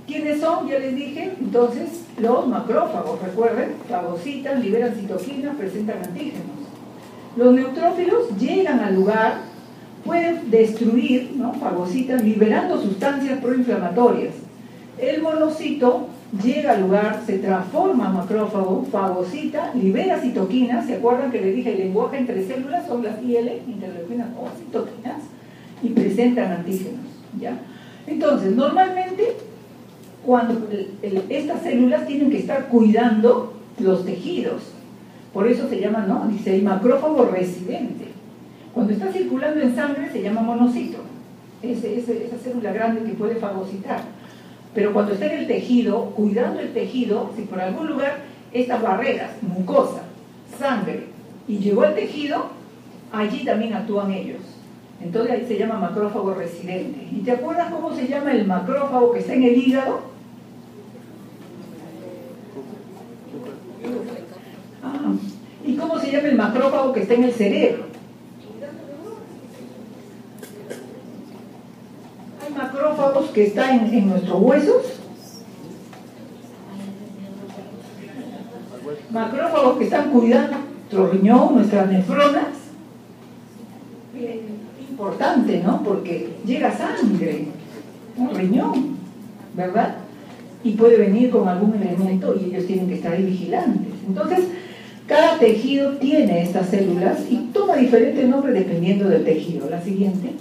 ¿Quiénes son? Ya les dije. Entonces, los macrófagos, recuerden, fagocitan, liberan citoquinas, presentan antígenos. Los neutrófilos llegan al lugar, pueden destruir, ¿no? Fagocitan, liberando sustancias proinflamatorias. El monocito llega al lugar, se transforma en macrófago, fagocita, libera citoquinas. ¿Se acuerdan que les dije el lenguaje entre células son las IL, interleuquinas o citoquinas? Y presentan antígenos, ¿ya? Entonces, normalmente, cuando estas células tienen que estar cuidando los tejidos, por eso se llama, ¿no? Dice el macrófago residente. Cuando está circulando en sangre se llama monocito, esa célula grande que puede fagocitar. Pero cuando está en el tejido, cuidando el tejido, si por algún lugar estas barreras, mucosa, sangre, y llegó al tejido, allí también actúan ellos. Entonces ahí se llama macrófago residente. ¿Y te acuerdas cómo se llama el macrófago que está en el hígado? ¿Y cómo se llama el macrófago que está en el cerebro? Hay macrófagos que están en nuestros huesos, macrófagos que están cuidando nuestro riñón, nuestras nefronas. Importante, ¿no? Porque llega sangre, un riñón, ¿verdad? Y puede venir con algún elemento y ellos tienen que estar ahí vigilantes. Entonces, cada tejido tiene estas células y toma diferente nombre dependiendo del tejido. La siguiente.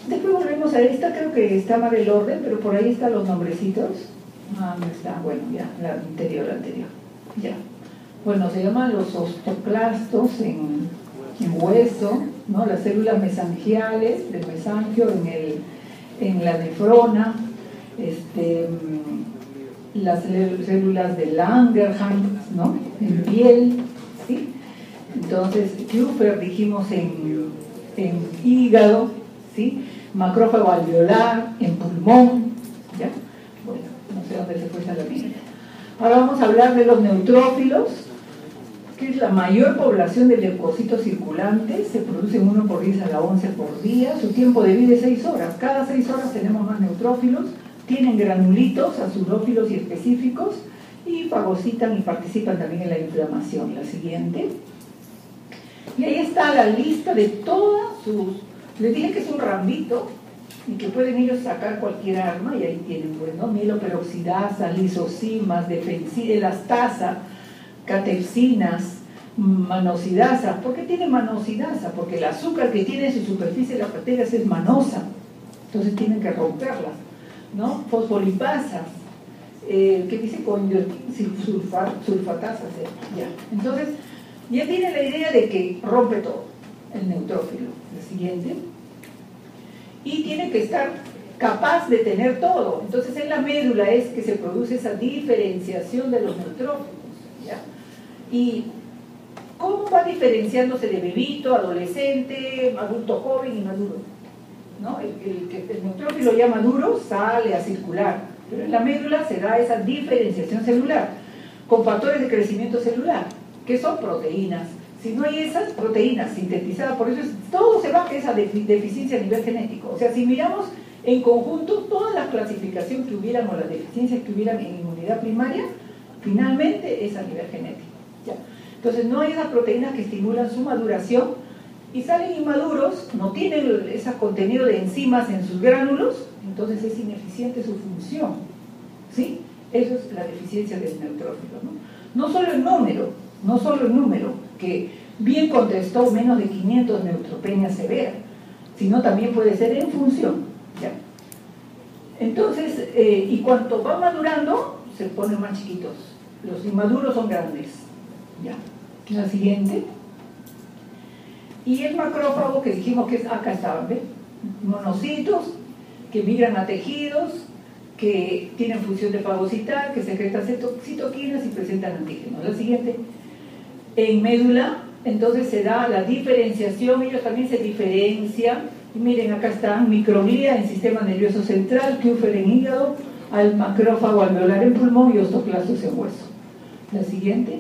Después volvemos a esta, creo que está mal el orden, pero por ahí están los nombrecitos. No está, bueno, ya, la anterior. Ya. Bueno, se llaman los osteoclastos en hueso, ¿no? Las células mesangiales del mesangio en la nefrona, las células de Langerhans, ¿no? En piel, ¿sí? Entonces, Kupffer dijimos en hígado, ¿sí? Macrófago alveolar, en pulmón, ¿ya? Bueno, no sé dónde se fue esa la mía. Ahora vamos a hablar de los neutrófilos, que es la mayor población de leucocitos circulantes, se producen 1 por 10 a la 11 por día, su tiempo de vida es 6 horas, cada 6 horas tenemos más neutrófilos, tienen granulitos azulófilos y específicos y fagocitan y participan también en la inflamación. La siguiente. Y ahí está la lista de todas sus... Les dije que es un rambito y que pueden ellos sacar cualquier arma y ahí tienen, bueno, mieloperoxidasa, lisocimas, elastasa, catepsinas, manosidasa. ¿Por qué tiene manosidasa? Porque el azúcar que tiene en su superficie de las bacterias es manosa, entonces tienen que romperlas, ¿no? Fosfolipasas, que dice con sulfatasas, ya. Entonces, ya tiene la idea de que rompe todo el neutrófilo. El siguiente. Y tiene que estar capaz de tener todo. Entonces, en la médula es que se produce esa diferenciación de los neutrófilos, ¿ya? ¿Y cómo va diferenciándose de bebito, adolescente, adulto joven y maduro? ¿No? El neutrófilo ya maduro sale a circular, pero en la médula se da esa diferenciación celular con factores de crecimiento celular, que son proteínas. Si no hay esas proteínas sintetizadas, por eso todo se baja esa deficiencia a nivel genético. O sea, si miramos en conjunto toda la clasificación que hubieran o las deficiencias que hubieran en inmunidad primaria, finalmente es a nivel genético. ¿Ya? Entonces no hay esas proteínas que estimulan su maduración y salen inmaduros, no tienen ese contenido de enzimas en sus gránulos, entonces es ineficiente su función, ¿sí? Eso es la deficiencia del neutrófilo, ¿no? No solo el número, que bien contestó menos de 500 neutropenia severa, sino también puede ser en función, ¿ya? Entonces, y cuanto va madurando, se ponen más chiquitos. Los inmaduros son grandes, ¿ya? La siguiente. Y el macrófago, que dijimos que es, acá estaban, ¿ven? Monocitos que migran a tejidos, que tienen función de fagocitar, que secretan citoquinas y presentan antígenos. La siguiente. En médula, entonces se da la diferenciación, ellos también se diferencian, y miren, acá están microglía en sistema nervioso central, Kupffer en hígado, al macrófago alveolar en pulmón y osteoclastos en hueso. La siguiente,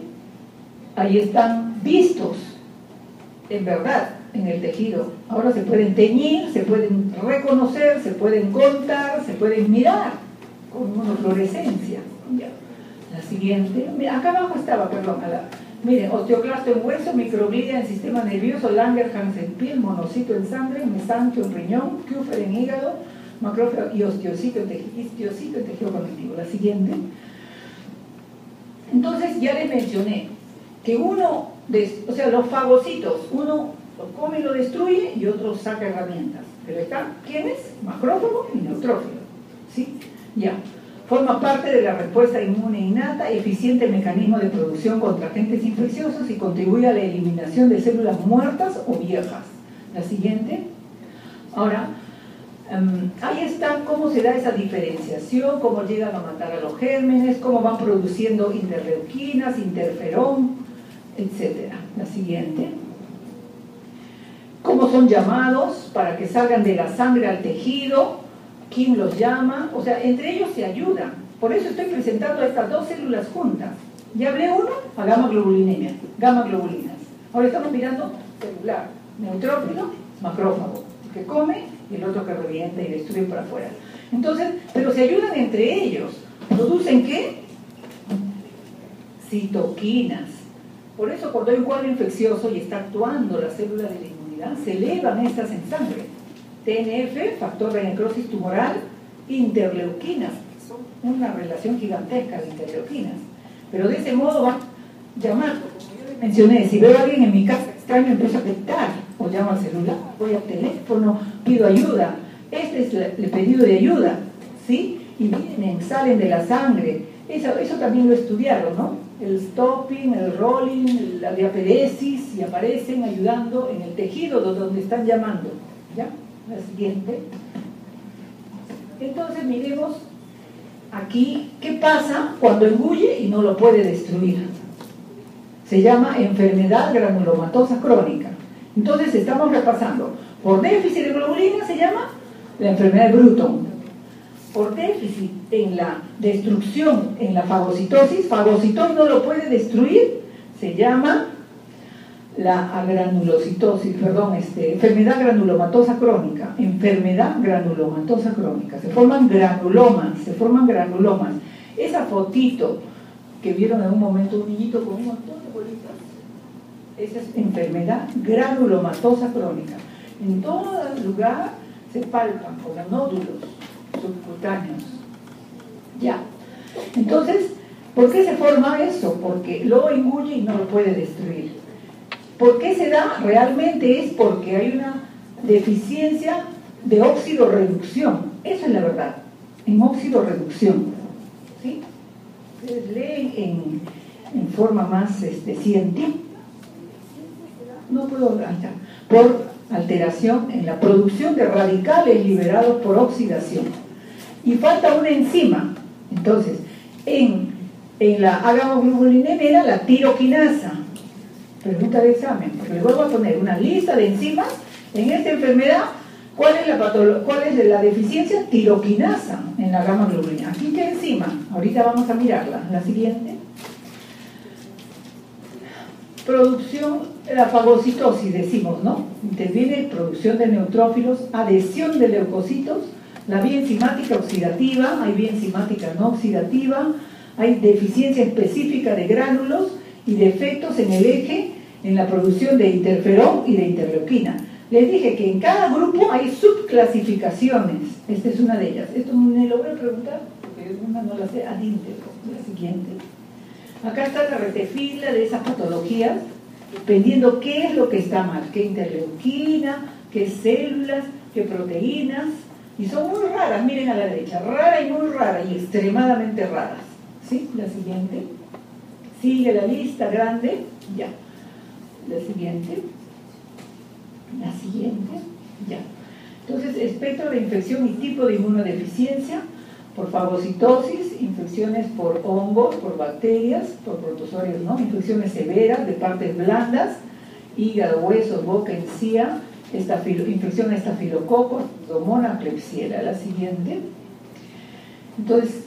ahí están vistos, en verdad, en el tejido. Ahora se pueden teñir, se pueden reconocer, se pueden contar, se pueden mirar con monofluorescencia. Ya. La siguiente, mira, acá abajo estaba, perdón, miren, osteoclasto en hueso, microglía en sistema nervioso, Langerhans en piel, monocito en sangre, mesangio en riñón, Kupffer en hígado, macrófago y osteocito en tejido conectivo. La siguiente. Entonces ya les mencioné que o sea, los fagocitos, uno lo come y lo destruye y otro saca herramientas. Pero están, ¿quiénes? Macrófago y neutrófilo, ¿sí? Ya. Forma parte de la respuesta inmune innata, eficiente mecanismo de producción contra agentes infecciosos y contribuye a la eliminación de células muertas o viejas. La siguiente. Ahora, ahí está cómo se da esa diferenciación, cómo llegan a matar a los gérmenes, cómo van produciendo interleuquinas, interferón, etc. La siguiente. Cómo son llamados para que salgan de la sangre al tejido, quién los llama, o sea, entre ellos se ayudan. Por eso estoy presentando a estas dos células juntas. Ya hablé uno, a gamma globulinemia, gamma globulinas. Ahora estamos mirando celular, neutrófilo, macrófago, que come y el otro que revienta y destruye por afuera. Entonces, pero se ayudan entre ellos. ¿Producen qué? Citoquinas. Por eso cuando hay un cuadro infeccioso y está actuando la célula de la inmunidad, se elevan estas en sangre. TNF, factor de necrosis tumoral, interleuquinas, que son una relación gigantesca de interleuquinas. Pero de ese modo van a llamar, como yo les mencioné, si veo a alguien en mi casa extraño, empiezo a gritar, o llamo al celular, voy al teléfono, pido ayuda. Este es el pedido de ayuda, ¿sí? y vienen, salen de la sangre. Eso también lo estudiaron, ¿no? El stopping, el rolling, la diaperesis, y aparecen ayudando en el tejido donde están llamando. ¿Ya? La siguiente. Entonces miremos aquí qué pasa cuando engulle y no lo puede destruir. Se llama enfermedad granulomatosa crónica. Entonces estamos repasando. Por déficit de globulina se llama la enfermedad de Bruton. Por déficit en la destrucción, en la fagocitosis no lo puede destruir, se llama la agranulocitosis, enfermedad granulomatosa crónica. Enfermedad granulomatosa crónica. Se forman granulomas. Esa fotito que vieron en un momento un niñito con un montón de bolitas, esa es enfermedad granulomatosa crónica. En todo lugar se palpan como nódulos subcutáneos. Ya. Entonces, ¿por qué se forma eso? Porque lo engulle y no lo puede destruir. ¿Por qué se da? Realmente es porque hay una deficiencia de óxido-reducción. Eso es la verdad, en óxido-reducción. ¿Sí? Ustedes leen en forma más científica. No puedo hablar ya. Por alteración en la producción de radicales liberados por oxidación. Y falta una enzima. Entonces, en la agamoglobulinemia era la tiroquinasa. Pregunta de examen, porque le vuelvo a poner una lista de enzimas. En esta enfermedad, ¿cuál es la deficiencia? Tiroquinasa en la gamma-globulina. Aquí, ¿qué enzima? Ahorita vamos a mirarla. La siguiente. Producción, la fagocitosis, decimos, ¿no? Interviene producción de neutrófilos, adhesión de leucocitos, la vía enzimática oxidativa, hay vía enzimática no oxidativa, hay deficiencia específica de gránulos y defectos en el eje en la producción de interferón y de interleuquina. Les dije que en cada grupo hay subclasificaciones. Esta es una de ellas. Esto me lo voy a preguntar porque una no la sé ad íntegro. La siguiente. Acá está la retefila de esas patologías, dependiendo qué es lo que está mal, qué interleuquina, qué células, qué proteínas, y son muy raras, miren a la derecha, rara y muy rara y extremadamente raras. ¿Sí? La siguiente. Sigue la lista grande, ya. La siguiente. La siguiente, ya. Entonces, espectro de infección y tipo de inmunodeficiencia por fagocitosis, infecciones por hongos, por bacterias, por protozoarios, ¿no? Infecciones severas de partes blandas, hígado, huesos, boca, encía, infección a estafilococos, pseudomonas, Klebsiella. La siguiente. Entonces,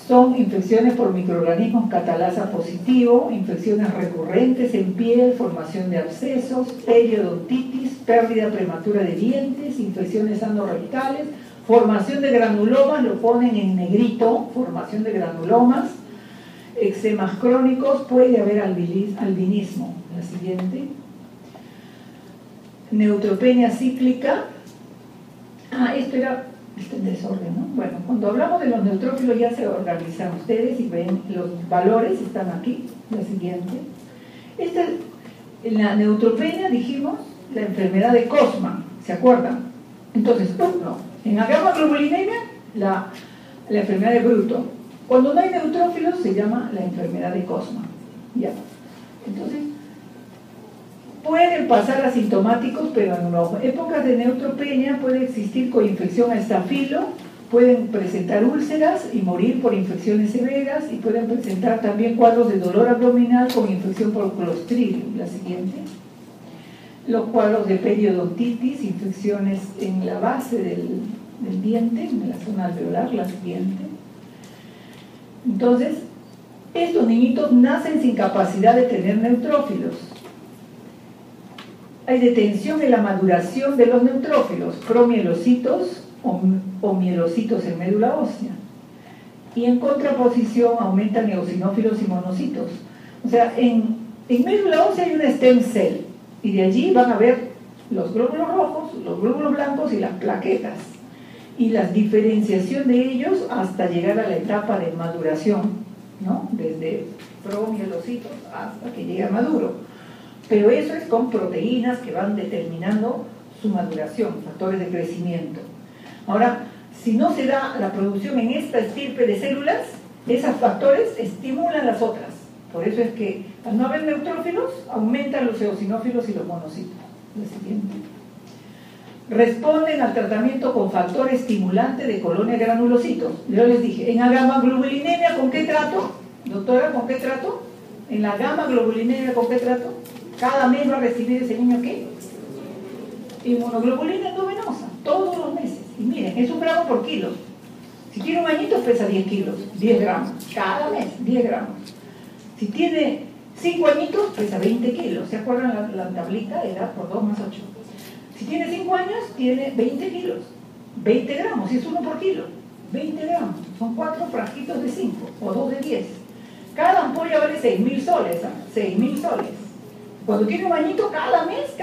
son infecciones por microorganismos catalasa positivo, infecciones recurrentes en piel, formación de abscesos, periodontitis, pérdida prematura de dientes, infecciones anorrectales, formación de granulomas, lo ponen en negrito, formación de granulomas, eczemas crónicos, puede haber albinismo. La siguiente. Neutropenia cíclica. Esto era en desorden, ¿no? Bueno, cuando hablamos de los neutrófilos ya se organizan ustedes y ven los valores, están aquí. La siguiente. En la neutropenia dijimos la enfermedad de Cosman, ¿se acuerdan? Entonces, en la gamma-globulinemia, la enfermedad de Bruton. Cuando no hay neutrófilos se llama la enfermedad de Cosman. Ya. Entonces, pueden pasar asintomáticos, pero en las épocas de neutropenia puede existir coinfección a estafilo, pueden presentar úlceras y morir por infecciones severas, y pueden presentar también cuadros de dolor abdominal con infección por Clostridium. La siguiente. Los cuadros de periodontitis, infecciones en la base del diente, en la zona alveolar. La siguiente. Entonces, estos niñitos nacen sin capacidad de tener neutrófilos. Hay detención en la maduración de los neutrófilos, promielocitos o mielocitos en médula ósea. Y en contraposición aumentan eosinófilos y monocitos. O sea, en médula ósea hay una stem cell, y de allí van a ver los glóbulos rojos, los glóbulos blancos y las plaquetas. Y la diferenciación de ellos hasta llegar a la etapa de maduración, ¿no? Desde promielocitos hasta que llega maduro. Pero eso es con proteínas que van determinando su maduración, factores de crecimiento. Ahora, si no se da la producción en esta estirpe de células, esos factores estimulan las otras. Por eso es que al no haber neutrófilos, aumentan los eosinófilos y los monocitos. Lo siguiente. Responden al tratamiento con factor estimulante de colonia de granulocitos. Yo les dije, en la gamma-globulinemia, ¿con qué trato? Doctora, ¿con qué trato? En la gamma-globulinemia, ¿con qué trato? Cada mes va a recibir ese niño, ¿qué? Inmunoglobulina endovenosa, todos los meses. Y miren, es 1 gramo por kilo. Si tiene 1 añito, pesa 10 kilos, 10 gramos. Cada mes, 10 gramos. Si tiene 5 añitos, pesa 20 kilos. ¿Se acuerdan la tablita? Era por 2 más 8. Si tiene 5 años, tiene 20 kilos. 20 gramos, y es 1 por kilo. 20 gramos. Son 4 frasquitos de 5, o 2 de 10. Cada ampolla vale 6.000 soles, ¿eh? 6.000 soles. Cuando tiene 1 añito, cada mes,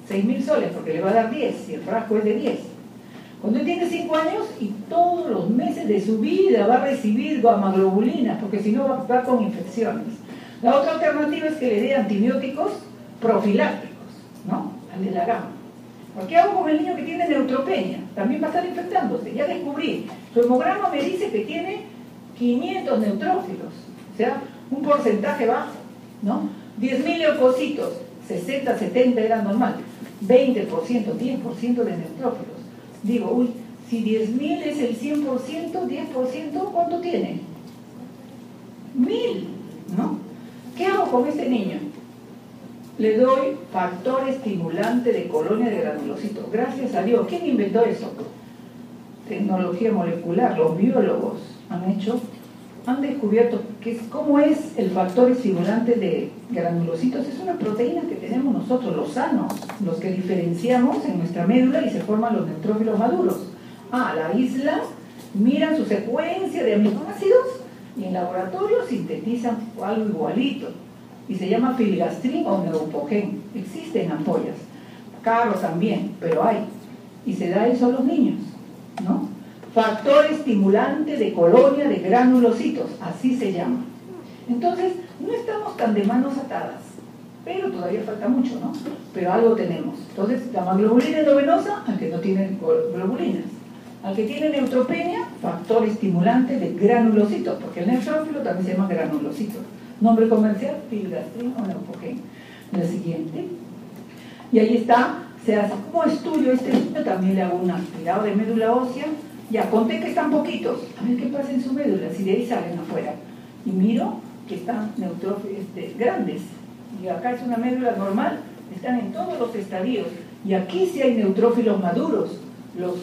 6.000 soles, porque le va a dar 10, y el frasco es de 10. Cuando él tiene 5 años y todos los meses de su vida va a recibir gamma-globulinas, porque si no va a estar con infecciones. La otra alternativa es que le dé antibióticos profilácticos, ¿no? Al de la gamma. ¿Por qué hago con el niño que tiene neutropenia? También va a estar infectándose. Ya descubrí, su hemograma me dice que tiene 500 neutrófilos, o sea, un porcentaje bajo, ¿no? 10.000 leucocitos, 60, 70 era normal, 20%, 10% de neutrófilos. Digo, uy, si 10.000 es el 100%, 10%, ¿cuánto tiene? 1.000, ¿no? ¿Qué hago con este niño? Le doy factor estimulante de colonia de granulocitos. Gracias a Dios. ¿Quién inventó eso? Tecnología molecular. Los biólogos han descubierto cómo es el factor estimulante de granulocitos. Es una proteína que tenemos nosotros, los sanos, los que diferenciamos en nuestra médula y se forman los neutrófilos maduros. La isla, miran su secuencia de aminoácidos y en laboratorio sintetizan algo igualito. Y se llama filgastrin o neupogen. Existen ampollas. Caro también, pero hay. Y se da eso a los niños, ¿no? Factor estimulante de colonia de granulocitos, así se llama. Entonces, no estamos tan de manos atadas, pero todavía falta mucho, ¿no? Pero algo tenemos. Entonces, gamma-globulina endovenosa, al que no tiene globulinas. Al que tiene neutropenia, factor estimulante de granulocitos, porque el neutrófilo también se llama granulocito. Nombre comercial, filgastrin o neupogen. La siguiente. Y ahí está, se hace como estudio este niño, también le hago un aspirado de médula ósea. Ya, conté que están poquitos, a ver qué pasa en su médula, si de ahí salen afuera. Y miro que están neutrófilos grandes. Y acá es una médula normal, están en todos los estadios. Y aquí sí hay neutrófilos maduros, los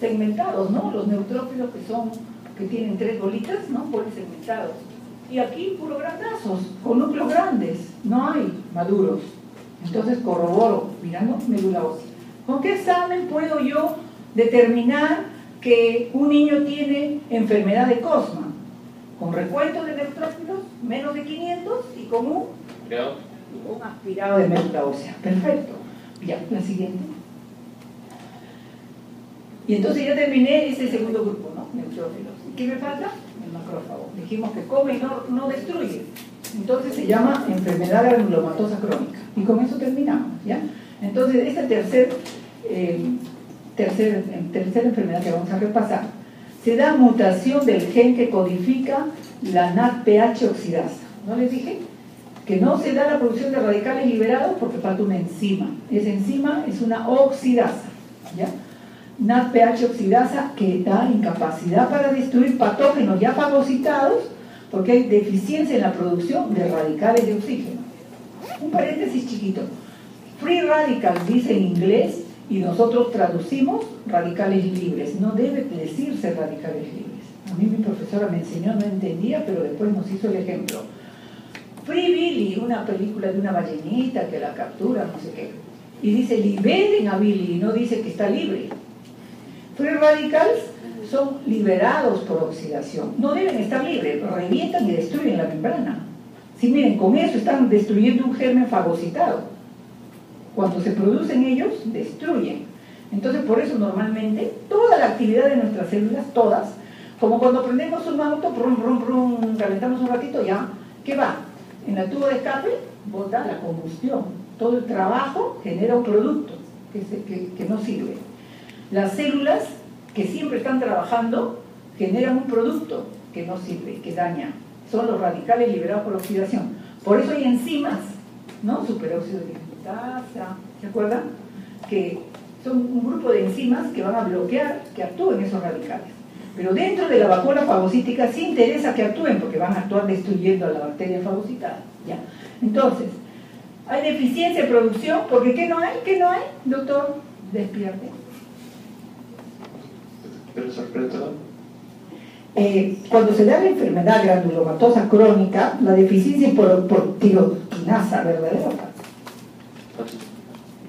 segmentados, ¿no? Los neutrófilos que tienen 3 bolitas, ¿no? Polisegmentados. Y aquí puro grandazos, con núcleos grandes, no hay maduros. Entonces corroboro, mirando médula ósea. ¿Con qué examen puedo yo determinar que un niño tiene enfermedad de Cosma? Con recuento de neutrófilos, menos de 500, y con un aspirado de médula ósea. Perfecto. Ya, la siguiente. Y entonces ya terminé ese segundo grupo, ¿no? Neutrófilos. ¿Y qué me falta? El macrófago. Dijimos que come y no destruye. Entonces se llama enfermedad granulomatosa crónica. Y con eso terminamos, ¿ya? Entonces, esta tercera enfermedad que vamos a repasar, se da mutación del gen que codifica la NADPH oxidasa. ¿No les dije? Que no se da la producción de radicales liberados porque falta una enzima. Esa enzima es una oxidasa, ¿ya? NADPH oxidasa que da incapacidad para destruir patógenos ya fagocitados porque hay deficiencia en la producción de radicales de oxígeno. Un paréntesis chiquito. Free radicals dice en inglés y nosotros traducimos radicales libres. No debe decirse radicales libres. A mí mi profesora me enseñó, no entendía, pero después nos hizo el ejemplo. Free Billy, una película de una ballenita que la captura, no sé qué. Y dice, liberen a Billy, y no dice que está libre. Free radicals son liberados por oxidación. No deben estar libres, revientan y destruyen la membrana. Sí, miren, con eso están destruyendo un germen fagocitado. Cuando se producen ellos, destruyen. Entonces, por eso normalmente, toda la actividad de nuestras células, todas, como cuando prendemos un auto, brum, brum, brum, calentamos un ratito, ya, ¿qué va? En la tubo de escape, bota la combustión. Todo el trabajo genera un producto que no sirve. Las células que siempre están trabajando, generan un producto que no sirve, que daña. Son los radicales liberados por oxidación. Por eso hay enzimas, ¿no? Superóxido de dismutasa, ¿se acuerdan? Que son un grupo de enzimas que van a bloquear que actúen esos radicales. Pero dentro de la vacuola fagocítica sí interesa que actúen porque van a actuar destruyendo a la bacteria fagocitada. Ya. Entonces, hay deficiencia de producción porque ¿qué no hay? ¿Qué no hay? Doctor, despierte. Cuando se da la enfermedad granulomatosa crónica, la deficiencia es por tiroxinasa, ¿verdadero?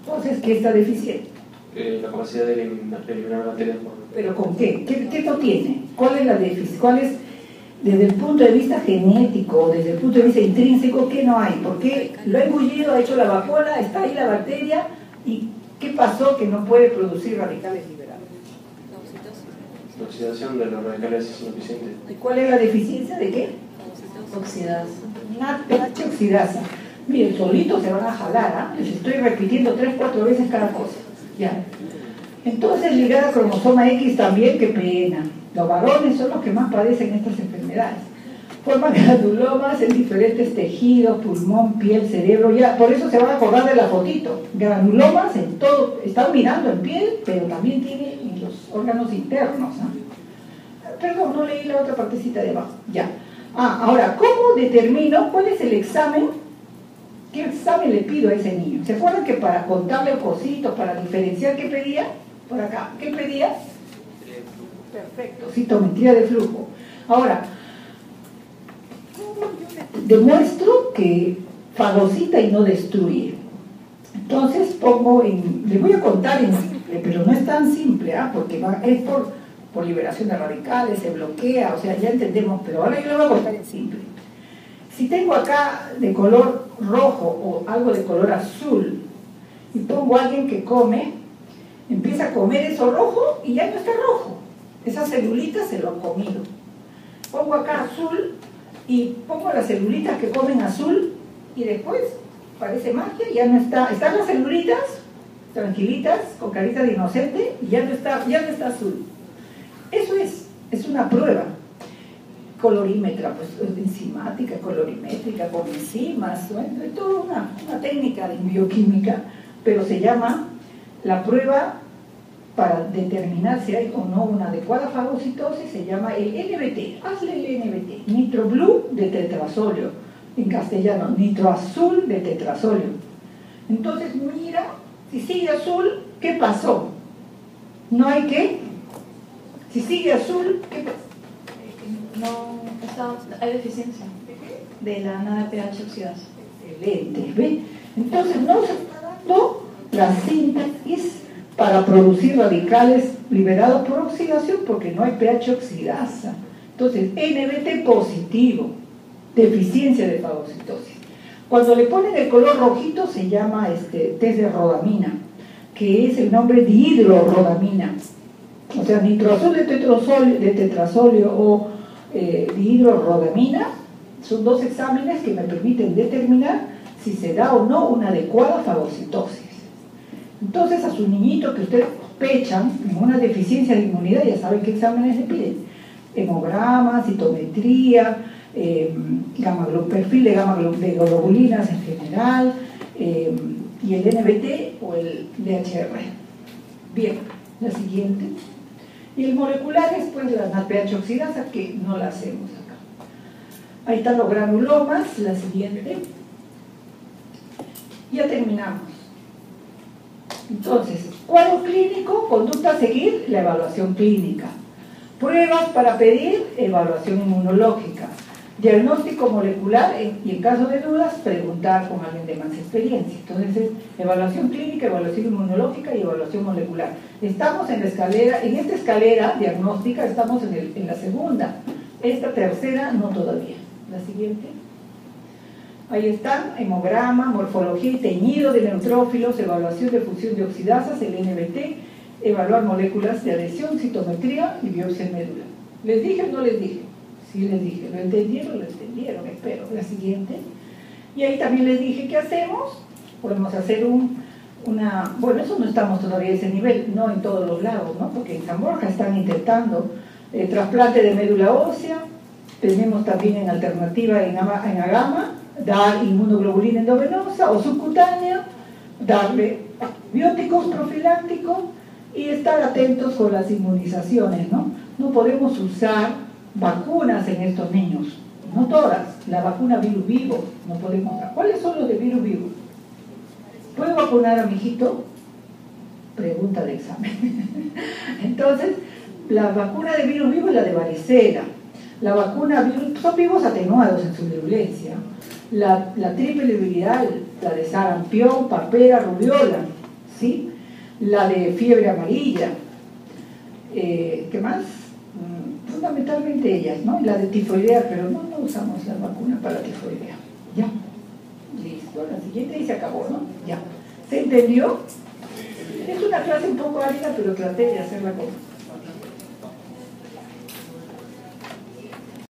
Entonces, ¿qué está deficiente? La capacidad de eliminar bacterias por... ¿Pero con qué? ¿Qué no tiene? ¿Cuál es la deficiencia? ¿Cuál es, desde el punto de vista genético, desde el punto de vista intrínseco, qué no hay? Porque lo ha engullido, ha hecho la vacuola, está ahí la bacteria, ¿y qué pasó que no puede producir radicales liberados? La oxidación de los radicales es ineficiente. ¿Y cuál es la deficiencia de qué? Oxidasa. NADPH oxidasa. Miren, solitos se van a jalar, ¿ah? Les estoy repitiendo 3-4 veces cada cosa. Ya. Entonces, ligada a cromosoma X también, qué pena. Los varones son los que más padecen estas enfermedades. Forman granulomas en diferentes tejidos, pulmón, piel, cerebro, ya. Por eso se van a acordar de la fotito. Granulomas en todo, están mirando en piel, pero también tiene en los órganos internos, ¿ah? Perdón, no leí la otra partecita de abajo. Ya. Ahora, ¿cómo determino cuál es el examen? ¿Qué examen le pido a ese niño? ¿Se acuerdan que para contarle cositos, para diferenciar, qué pedía? Por acá, ¿qué pedía? Perfecto, citometría de flujo. Ahora, demuestro que fagocita y no destruye. Entonces pongo les voy a contar en simple, pero no es tan simple, porque es por liberación de radicales, se bloquea, o sea, ya entendemos, pero ahora yo lo voy a contar en simple. Si tengo acá de color rojo o algo de color azul y pongo a alguien que come, empieza a comer eso rojo y ya no está rojo. Esa celulita se lo ha comido. Pongo acá azul y pongo las celulitas que comen azul y después parece magia, ya no está. Están las celulitas tranquilitas, con carita de inocente y ya no está azul. Eso es una prueba. Colorímetra, pues enzimática, colorimétrica, con enzimas, ¿no? Es toda una técnica de bioquímica, pero se llama la prueba para determinar si hay o no una adecuada fagocitosis, se llama el NBT. Hazle el NBT, nitroblue de tetrazolio, en castellano, nitroazul de tetrazolio. Entonces mira, si sigue azul, ¿qué pasó? No hay qué. Si sigue azul, ¿qué pasó? Hay deficiencia de la NADPH oxidasa. Excelente, ¿ve? Entonces no se está dando la síntesis para producir radicales liberados por oxidación porque no hay pH oxidasa. Entonces, NBT positivo, deficiencia de fagocitosis. Cuando le ponen el color rojito se llama test de rodamina, que es el nombre dihidrorodamina. O sea, nitroazul de tetrazolio o dihidrorodamina son dos exámenes que me permiten determinar si se da o no una adecuada fagocitosis. Entonces, a su niñito que ustedes sospechan en una deficiencia de inmunidad, ya saben qué exámenes le piden: hemograma, citometría, perfil de de globulinas en general, y el NBT o el DHR. Bien, la siguiente. Y el molecular es pues la NADPH oxidasa, que no la hacemos acá. Ahí están los granulomas, la siguiente. Ya terminamos. Entonces, cuadro clínico, conducta a seguir, la evaluación clínica. Pruebas para pedir, evaluación inmunológica. Diagnóstico molecular y en caso de dudas, preguntar con alguien de más experiencia. Entonces es evaluación clínica, evaluación inmunológica y evaluación molecular. Estamos en la escalera, en esta escalera diagnóstica estamos en la segunda. Esta tercera no todavía. La siguiente. Ahí están, hemograma, morfología y teñido de neutrófilos, evaluación de función de oxidasas, el NBT, evaluar moléculas de adhesión, citometría y biopsia en médula. ¿Les dije o no les dije? Sí les dije. ¿Lo entendieron? Lo entendieron, espero. La siguiente. Y ahí también les dije, ¿qué hacemos? Podemos hacer un bueno, eso no estamos todavía a ese nivel, no en todos los lados, ¿no? Porque en San Borja están intentando trasplante de médula ósea, tenemos también en alternativa en Agama, dar inmunoglobulina endovenosa o subcutánea, darle bióticos profilácticos y estar atentos con las inmunizaciones, ¿no? No podemos usar vacunas en estos niños, no todas, la vacuna virus vivo, no podemos dar. ¿Cuáles son los de virus vivo? ¿Puedo vacunar a mi hijito? Pregunta de examen. Entonces, la vacuna de virus vivo es la de varicela. La vacuna virus, son vivos atenuados en su virulencia. La triple viral, la de sarampión, papera, rubiola, ¿sí? La de fiebre amarilla. ¿Qué más? Fundamentalmente ellas, ¿no? La de tifoidea, pero no usamos la vacuna para tifoidea. Ya. Listo, la siguiente y se acabó, ¿no? Ya. ¿Se entendió? Es una clase un poco árida, pero traté de hacerla con